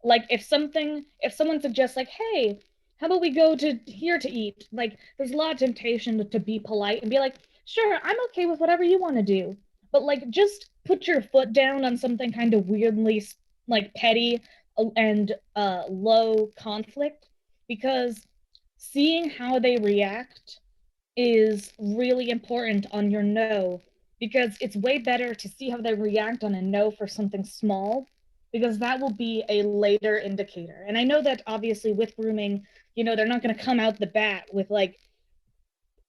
Like, if someone suggests, like, hey, how about we go to here to eat? Like, there's a lot of temptation to be polite and be like, sure, I'm okay with whatever you want to do. But, like, just put your foot down on something kind of weirdly, like, petty and low conflict, because seeing how they react is really important on your no, because it's way better to see how they react on a no for something small, because that will be a later indicator. And I know that obviously with grooming, they're not going to come out the bat with like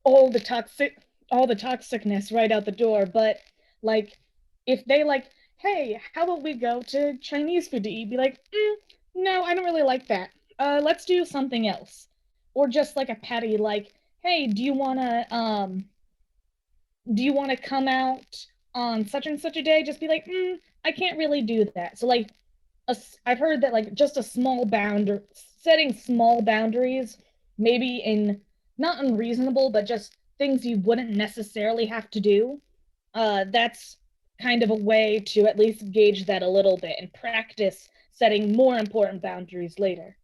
all the toxicness right out the door, but like if they like, hey, how about we go to Chinese food to eat? Be like, no, I don't really like that. Let's do something else. Or just like a petty, like, hey, do you want to come out on such and such a day? Just be like, I can't really do that. So like, I've heard that like just setting small boundaries, maybe in not unreasonable, but just things you wouldn't necessarily have to do. That's kind of a way to at least gauge that a little bit and practice setting more important boundaries later.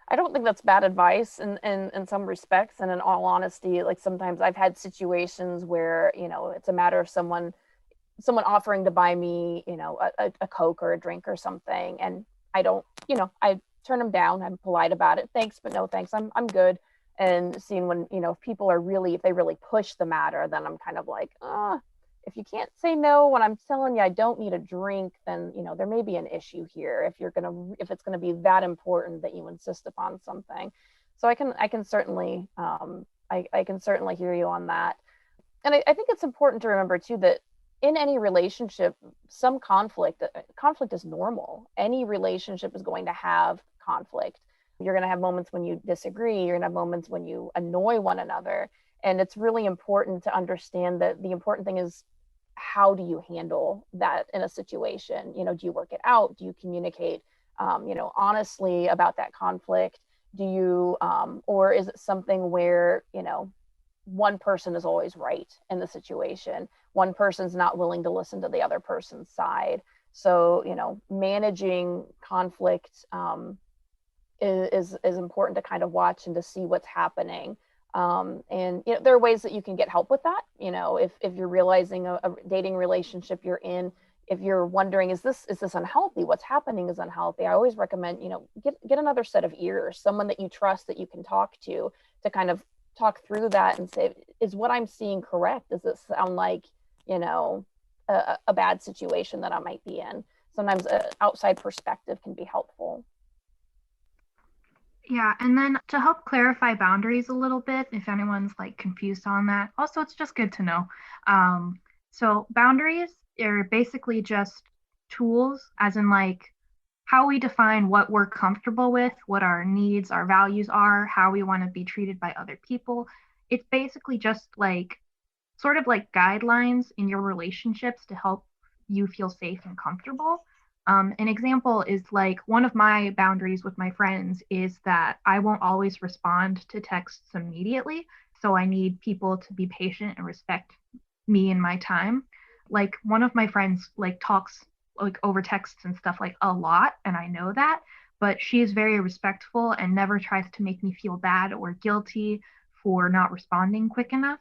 I don't think that's bad advice in some respects. And in all honesty, like sometimes I've had situations where, it's a matter of someone offering to buy me, a Coke or a drink or something. And I don't, I turn them down. I'm polite about it. Thanks, but no thanks. I'm good. And seeing when, if they really push the matter, then I'm kind of like, if you can't say no when I'm telling you I don't need a drink, then, there may be an issue here if it's going to be that important that you insist upon something. So I can certainly, I can certainly hear you on that. And I think it's important to remember too, that in any relationship, some conflict is normal. Any relationship is going to have conflict. You're going to have moments when you disagree. You're going to have moments when you annoy one another. And it's really important to understand that the important thing is, how do you handle that in a situation? Do you work it out? Do you communicate, honestly about that conflict? Do you, or is it something where, one person is always right in the situation? One person's not willing to listen to the other person's side. So, managing conflict is important to kind of watch and to see what's happening. And there are ways that you can get help with that. If you're realizing a dating relationship you're in, if you're wondering, is this unhealthy? What's happening is unhealthy. I always recommend, get another set of ears, someone that you trust that you can talk to kind of talk through that and say, is what I'm seeing correct? Does it sound like, a bad situation that I might be in? Sometimes an outside perspective can be helpful. Yeah, and then to help clarify boundaries a little bit, if anyone's like confused on that, also it's just good to know. So boundaries are basically just tools, as in like how we define what we're comfortable with, what our needs, our values are, how we want to be treated by other people. It's basically just like sort of like guidelines in your relationships to help you feel safe and comfortable. An example is like one of my boundaries with my friends is that I won't always respond to texts immediately. So I need people to be patient and respect me and my time. Like one of my friends like talks like over texts and stuff like a lot, and I know that, but she is very respectful and never tries to make me feel bad or guilty for not responding quick enough.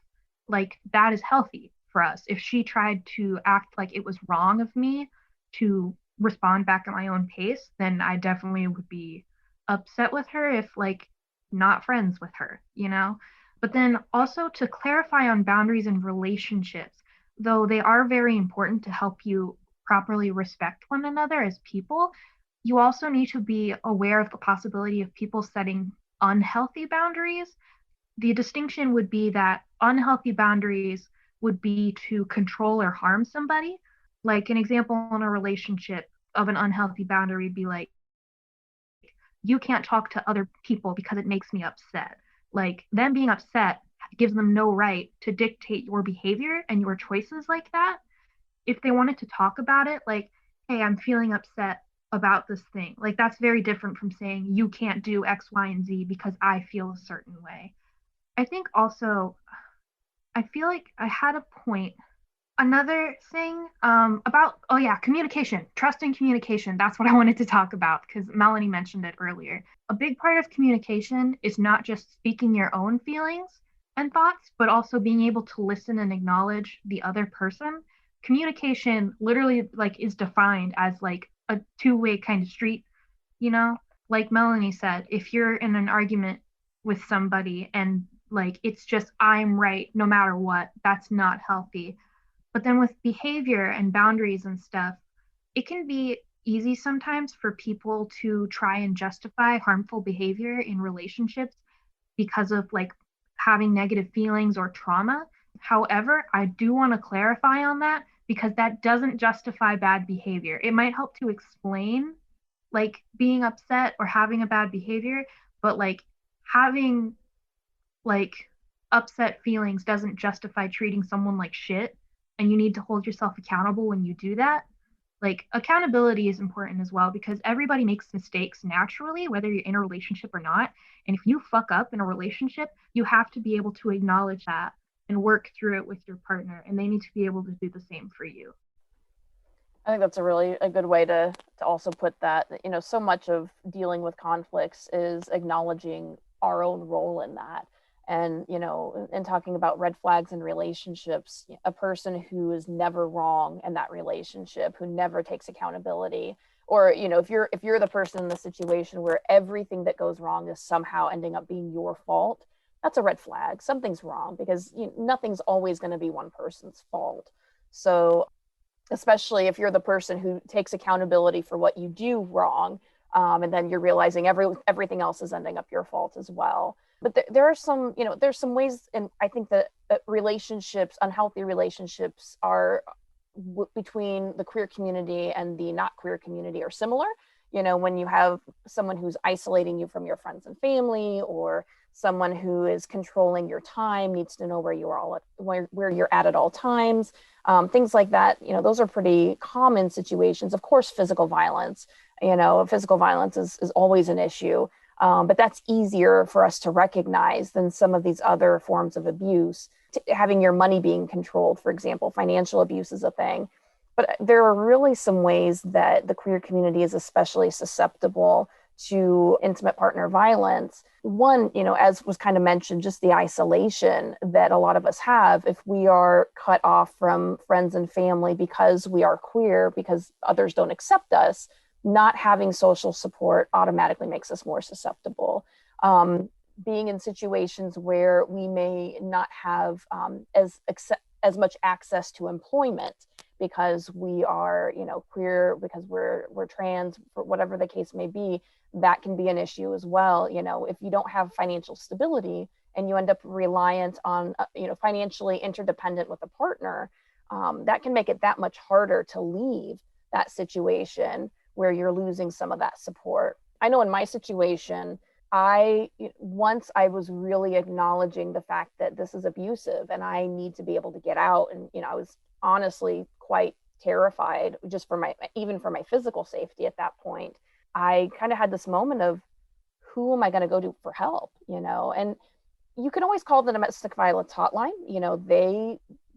Like that is healthy for us. If she tried to act like it was wrong of me to respond back at my own pace, then I definitely would be upset with her, if like not friends with her, you know? But then also to clarify on boundaries and relationships, though they are very important to help you properly respect one another as people, you also need to be aware of the possibility of people setting unhealthy boundaries. The distinction would be that unhealthy boundaries would be to control or harm somebody. Like an example in a relationship of an unhealthy boundary would be like, you can't talk to other people because it makes me upset. Like them being upset gives them no right to dictate your behavior and your choices like that. If they wanted to talk about it, like, hey, I'm feeling upset about this thing, like that's very different from saying you can't do X, Y, and Z because I feel a certain way. I think also, I feel like I had a point. Another thing about, oh yeah, communication, trust and communication. That's what I wanted to talk about because Melanie mentioned it earlier. A big part of communication is not just speaking your own feelings and thoughts, but also being able to listen and acknowledge the other person. Communication literally like is defined as like a two-way kind of street, you know? Like Melanie said, if you're in an argument with somebody and like it's just I'm right no matter what, that's not healthy. But then with behavior and boundaries and stuff, it can be easy sometimes for people to try and justify harmful behavior in relationships because of like having negative feelings or trauma. However, I do want to clarify on that because that doesn't justify bad behavior. It might help to explain like being upset or having a bad behavior, but like having like upset feelings doesn't justify treating someone like shit, and you need to hold yourself accountable when you do that. Like accountability is important as well because everybody makes mistakes naturally, whether you're in a relationship or not. And if you fuck up in a relationship, you have to be able to acknowledge that and work through it with your partner, and they need to be able to do the same for you. I think that's a good way to also put that. You know, so much of dealing with conflicts is acknowledging our own role in that. And, you know, in talking about red flags in relationships, a person who is never wrong in that relationship, who never takes accountability, or, you know, if you're the person in the situation where everything that goes wrong is somehow ending up being your fault, that's a red flag. Something's wrong because nothing's always going to be one person's fault. So especially if you're the person who takes accountability for what you do wrong, and then you're realizing everything else is ending up your fault as well. But there are some, there's some ways, and I think that relationships, unhealthy relationships, are between the queer community and the not queer community are similar. You know, when you have someone who's isolating you from your friends and family, or someone who is controlling your time, needs to know where you are where you're at all times, things like that. You know, those are pretty common situations. Of course, physical violence. Physical violence is always an issue. But that's easier for us to recognize than some of these other forms of abuse. Having your money being controlled, for example, financial abuse is a thing. But there are really some ways that the queer community is especially susceptible to intimate partner violence. One, as was kind of mentioned, just the isolation that a lot of us have if we are cut off from friends and family because we are queer, because others don't accept us. Not having social support automatically makes us more susceptible. Being in situations where we may not have as much access to employment because we are, queer, because we're trans, for whatever the case may be, that can be an issue as well. If you don't have financial stability and you end up reliant on, financially interdependent with a partner, that can make it that much harder to leave that situation where you're losing some of that support. I know in my situation, once I was really acknowledging the fact that this is abusive and I need to be able to get out. And, I was honestly quite terrified just even for my physical safety at that point. I kind of had this moment of, who am I going to go to for help? And you can always call the domestic violence hotline.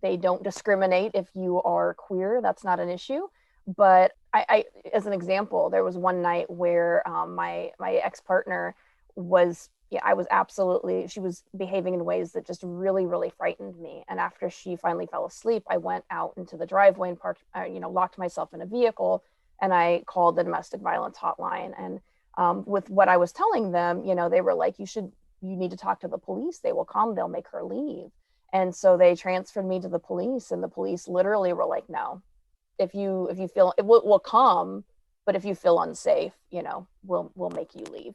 They don't discriminate if you are queer. That's not an issue. But I as an example, there was one night where my ex-partner she was behaving in ways that just really, really frightened me. And after she finally fell asleep, I went out into the driveway and parked, locked myself in a vehicle, and I called the domestic violence hotline. And with what I was telling them, they were like, you need to talk to the police. They will come, they'll make her leave. And so they transferred me to the police, and the police literally were like, no, if you feel it will come, but if you feel unsafe, we'll make you leave.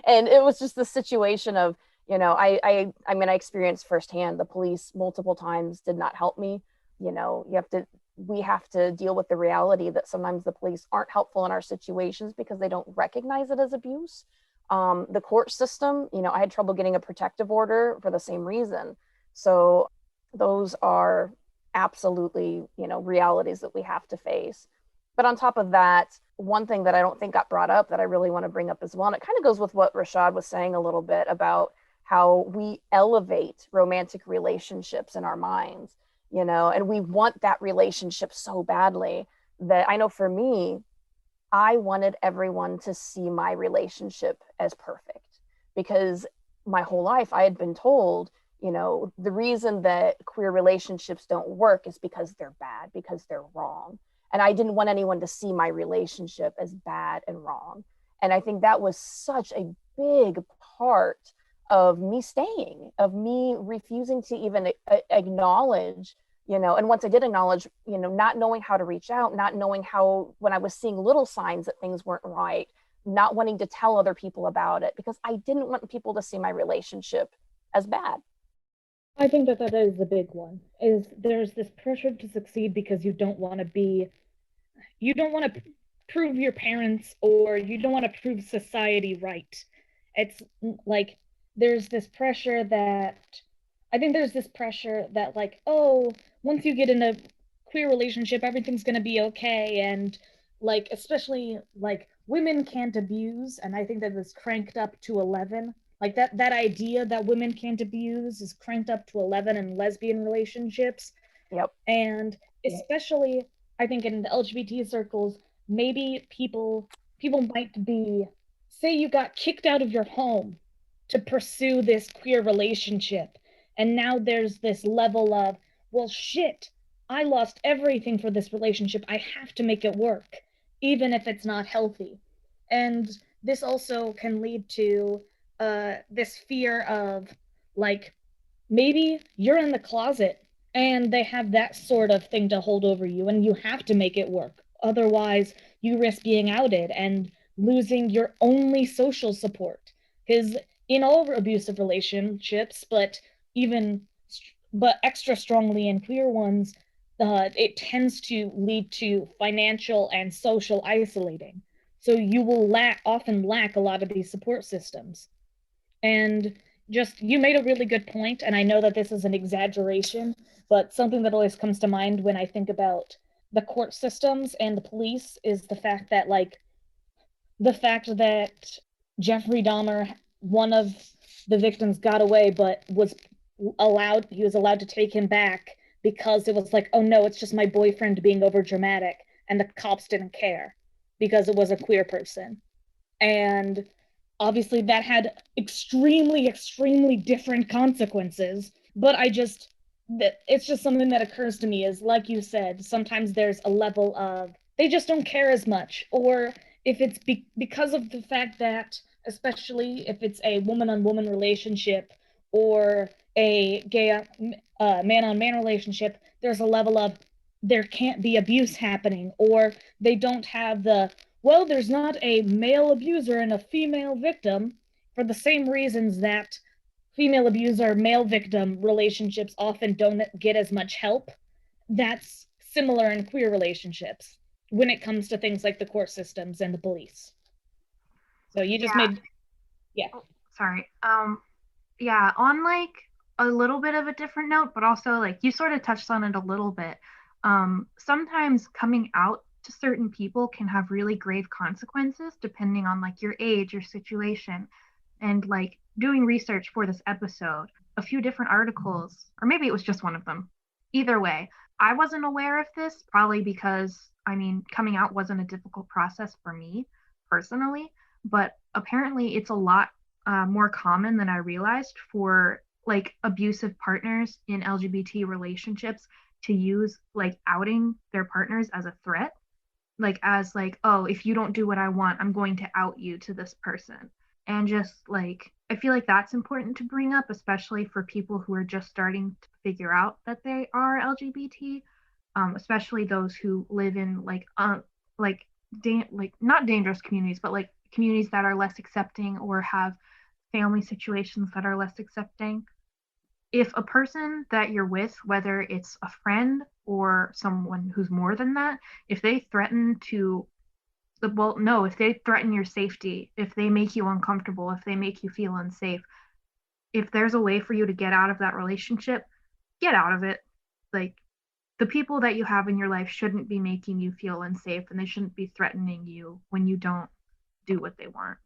And it was just the situation of, I experienced firsthand, the police multiple times did not help me. We have to deal with the reality that sometimes the police aren't helpful in our situations because they don't recognize it as abuse. The court system, I had trouble getting a protective order for the same reason. So those are absolutely, realities that we have to face. But on top of that, one thing that I don't think got brought up that I really want to bring up as well, and it kind of goes with what Rashad was saying a little bit about how we elevate romantic relationships in our minds, and we want that relationship so badly that I know for me, I wanted everyone to see my relationship as perfect, because my whole life I had been told, the reason that queer relationships don't work is because they're bad, because they're wrong. And I didn't want anyone to see my relationship as bad and wrong. And I think that was such a big part of me staying, of me refusing to even acknowledge, and once I did acknowledge, not knowing how to reach out, not knowing how, when I was seeing little signs that things weren't right, not wanting to tell other people about it, because I didn't want people to see my relationship as bad. I think that is the big one, is there's this pressure to succeed because you don't want to prove your parents, or you don't want to prove society right. It's like, there's this pressure that like, oh, once you get in a queer relationship, everything's going to be okay. And like, especially like, women can't abuse. And I think that it's cranked up to 11. Like that idea that women can't abuse is cranked up to 11 in lesbian relationships. Yep. And especially, I think in the LGBT circles, maybe people might be, say you got kicked out of your home to pursue this queer relationship. And now there's this level of, well, shit, I lost everything for this relationship. I have to make it work, even if it's not healthy. And this also can lead to this fear of, like, maybe you're in the closet and they have that sort of thing to hold over you, and you have to make it work. Otherwise, you risk being outed and losing your only social support. Because in all abusive relationships, but extra strongly in queer ones, it tends to lead to financial and social isolating. So you will often lack a lot of these support systems. And just, you made a really good point, and I know that this is an exaggeration, but something that always comes to mind when I think about the court systems and the police is the fact that Jeffrey Dahmer, one of the victims, got away, but he was allowed to take him back because it was like, oh no, it's just my boyfriend being overdramatic, and the cops didn't care because it was a queer person. And obviously that had extremely, extremely different consequences, but it's just something that occurs to me is, like you said, sometimes there's a level of, they just don't care as much, or if it's because of the fact that, especially if it's a woman-on-woman relationship or a gay man-on-man relationship, there's a level of, there can't be abuse happening, or they don't have there's not a male abuser and a female victim, for the same reasons that female abuser, male victim relationships often don't get as much help. That's similar in queer relationships. when it comes to things like the court systems and the police. So you just Yeah. made, yeah. Oh, sorry. Yeah, on like a little bit of a different note, but also like you sort of touched on it a little bit. Sometimes coming out to certain people can have really grave consequences depending on like your age, your situation. And like doing research for this episode, a few different articles, or maybe it was just one of them. Either way, I wasn't aware of this, probably because, I mean, coming out wasn't a difficult process for me personally, but apparently it's a lot more common than I realized for like abusive partners in LGBT relationships to use like outing their partners as a threat, like as like, oh, if you don't do what I want, I'm going to out you to this person. And just like, I feel like that's important to bring up, especially for people who are just starting to figure out that they are LGBT, especially those who live in like like not dangerous communities, but like communities that are less accepting or have family situations that are less accepting. If a person that you're with, whether it's a friend or someone who's more than that, if they threaten to, well, no, if they threaten your safety, if they make you uncomfortable, if they make you feel unsafe, if there's a way for you to get out of that relationship, get out of it. Like, the people that you have in your life shouldn't be making you feel unsafe, and they shouldn't be threatening you when you don't do what they want.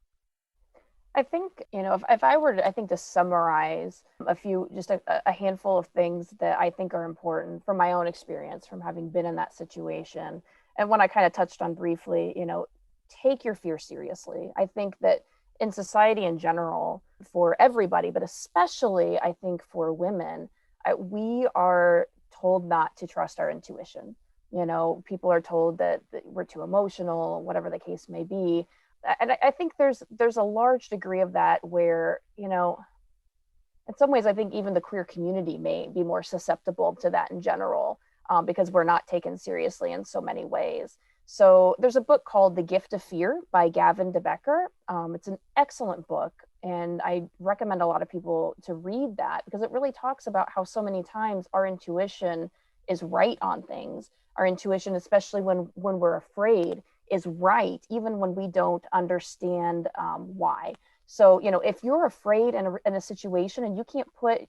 I think, if I were to, I think to summarize a few, just a handful of things that I think are important from my own experience, from having been in that situation. And one I kind of touched on briefly, take your fear seriously. I think that in society in general, for everybody, but especially I think for women, we are told not to trust our intuition. People are told that we're too emotional, whatever the case may be. And I think there's a large degree of that where, in some ways, I think even the queer community may be more susceptible to that in general, because we're not taken seriously in so many ways. So there's a book called The Gift of Fear by Gavin DeBecker. It's an excellent book, and I recommend a lot of people to read that because it really talks about how so many times our intuition is right on things. Our intuition, especially when we're afraid, is right, even when we don't understand why. So, if you're afraid in a situation and you can't put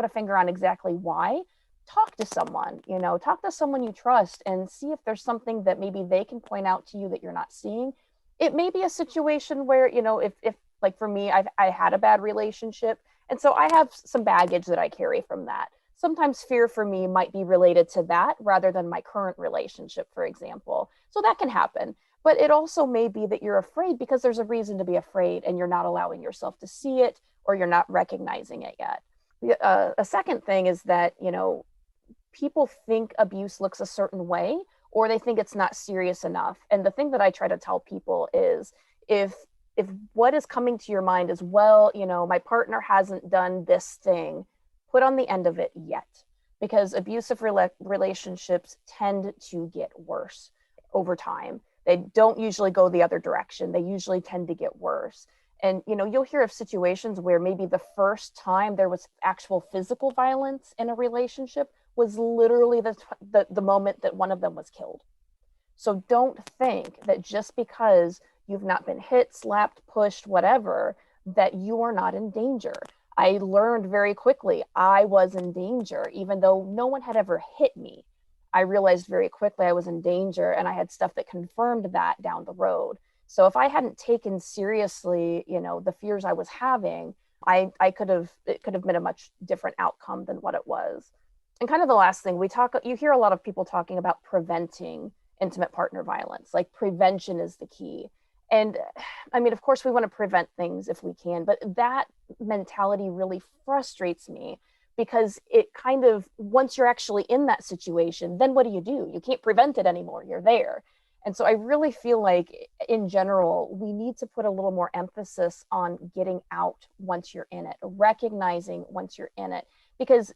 a finger on exactly why, talk to someone, talk to someone you trust and see if there's something that maybe they can point out to you that you're not seeing. It may be a situation where, if like for me, I had a bad relationship. And so I have some baggage that I carry from that. Sometimes fear for me might be related to that rather than my current relationship, for example. So that can happen. But it also may be that you're afraid because there's a reason to be afraid and you're not allowing yourself to see it or you're not recognizing it yet. A second thing is that, people think abuse looks a certain way or they think it's not serious enough. And the thing that I try to tell people is if what is coming to your mind is, well, my partner hasn't done this thing, put on the end of it yet, because abusive relationships tend to get worse over time. They don't usually go the other direction. They usually tend to get worse. And, you'll hear of situations where maybe the first time there was actual physical violence in a relationship was literally the moment that one of them was killed. So don't think that just because you've not been hit, slapped, pushed, whatever, that you are not in danger. I learned very quickly I was in danger, even though no one had ever hit me. I realized very quickly I was in danger, and I had stuff that confirmed that down the road. So if I hadn't taken seriously, the fears I was having, it could have been a much different outcome than what it was. And kind of the last thing you hear a lot of people talking about preventing intimate partner violence, like prevention is the key. And I mean, of course we want to prevent things if we can, but that mentality really frustrates me because it kind of, once you're actually in that situation, then what do? You can't prevent it anymore. You're there. And so I really feel like in general, we need to put a little more emphasis on getting out once you're in it, recognizing once you're in it, because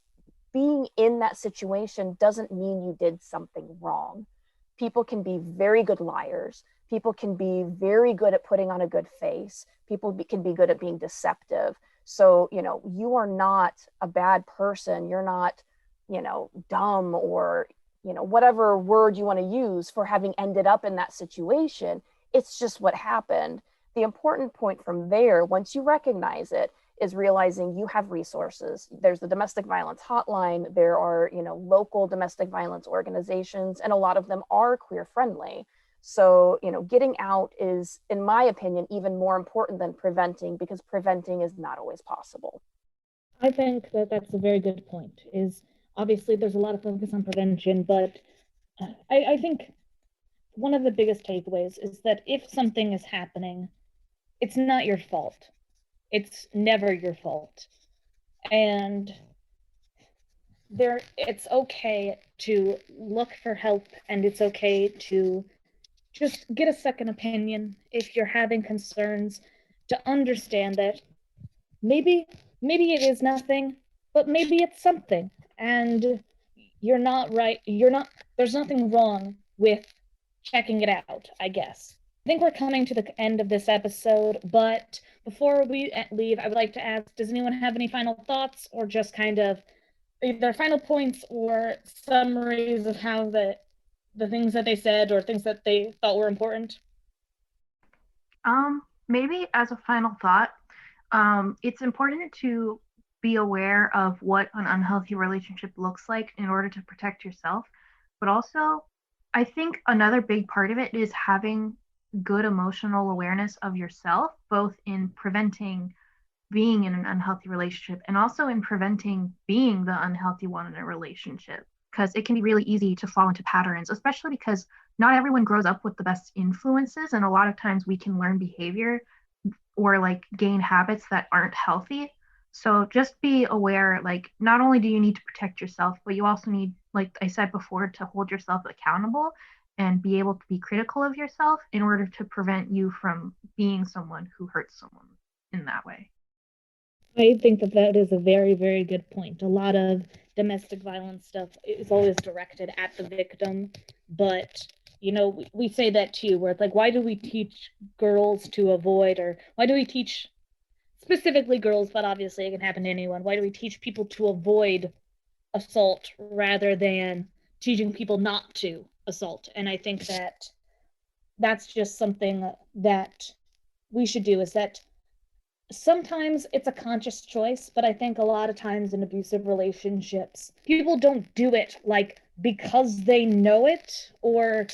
being in that situation doesn't mean you did something wrong. People can be very good liars. People can be very good at putting on a good face. People can be good at being deceptive. So, you are not a bad person. You're not, dumb or whatever word you want to use for having ended up in that situation. It's just what happened. The important point from there, once you recognize it, is realizing you have resources. There's the domestic violence hotline. There are, local domestic violence organizations, and a lot of them are queer friendly. So, getting out is, in my opinion, even more important than preventing, because preventing is not always possible. I think that that's a very good point. Is obviously there's a lot of focus on prevention, but I think one of the biggest takeaways is that if something is happening, it's not your fault. It's never your fault. And it's okay to look for help, and it's okay to just get a second opinion if you're having concerns, to understand that maybe it is nothing, but maybe it's something, and you're not right. There's nothing wrong with checking it out, I guess. I think we're coming to the end of this episode, but before we leave, I would like to ask, does anyone have any final thoughts, or just kind of either final points or summaries of how the things that they said or things that they thought were important? Maybe as a final thought, it's important to be aware of what an unhealthy relationship looks like in order to protect yourself. But also, I think another big part of it is having good emotional awareness of yourself, both in preventing being in an unhealthy relationship and also in preventing being the unhealthy one in a relationship. Because it can be really easy to fall into patterns, especially because not everyone grows up with the best influences. And a lot of times we can learn behavior or gain habits that aren't healthy. So just be aware, not only do you need to protect yourself, but you also need, like I said before, to hold yourself accountable and be able to be critical of yourself in order to prevent you from being someone who hurts someone in that way. I think that is a very, very good point. A lot of domestic violence stuff is always directed at the victim, but we say that too, where it's why do we teach girls to avoid, or why do we teach specifically girls, but obviously it can happen to anyone, why do we teach people to avoid assault rather than teaching people not to assault? And I think that that's just something that we should do, is that sometimes it's a conscious choice, but I think a lot of times in abusive relationships, people don't do it because they know it, or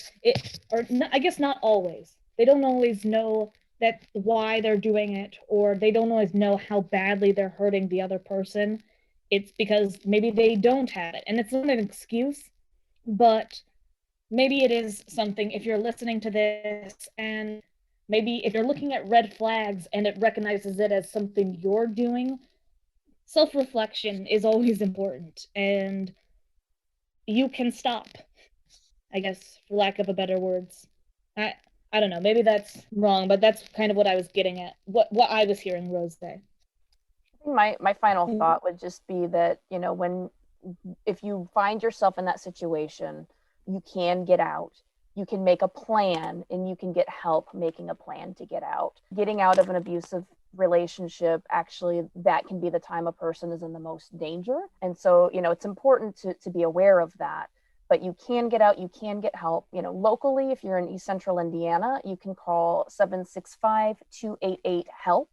I guess not always. They don't always know that why they're doing it, or they don't always know how badly they're hurting the other person. It's because maybe they don't have it, and it's not an excuse, but maybe it is something. If you're listening to this, and maybe if you're looking at red flags and it recognizes it as something you're doing, self-reflection is always important, and you can stop, I guess, for lack of a better words. I don't know, maybe that's wrong, but that's kind of what I was getting at, what I was hearing Rose say. My final thought would just be that, if you find yourself in that situation, you can get out. You can make a plan, and you can get help making a plan to get out. Getting out of an abusive relationship, actually, that can be the time a person is in the most danger. And so, it's important to be aware of that. But you can get out, you can get help. Locally, if you're in East Central Indiana, you can call 765-288-HELP.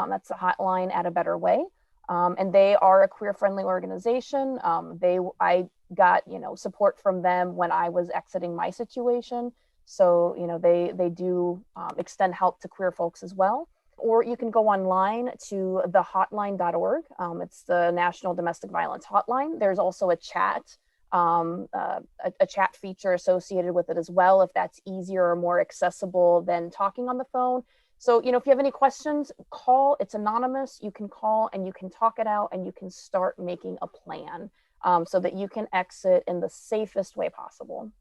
That's the hotline at A Better Way. And they are a queer-friendly organization. I got, support from them when I was exiting my situation. So, they do extend help to queer folks as well. Or you can go online to thehotline.org. It's the National Domestic Violence Hotline. There's also a chat feature associated with it as well, if that's easier or more accessible than talking on the phone. So, if you have any questions, call. It's anonymous. You can call and you can talk it out, and you can start making a plan so that you can exit in the safest way possible.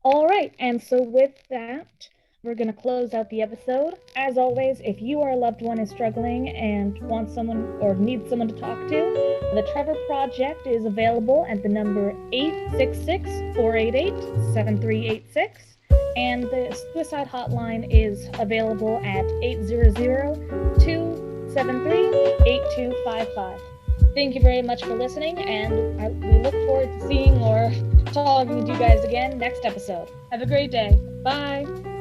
All right. And so with that, we're going to close out the episode. As always, if you or a loved one is struggling and want someone or needs someone to talk to, the Trevor Project is available at the number 866-488-7386. And the suicide hotline is available at 800-273-8255. Thank you very much for listening, and we look forward to seeing or talking to you guys again next episode. Have a great day. Bye.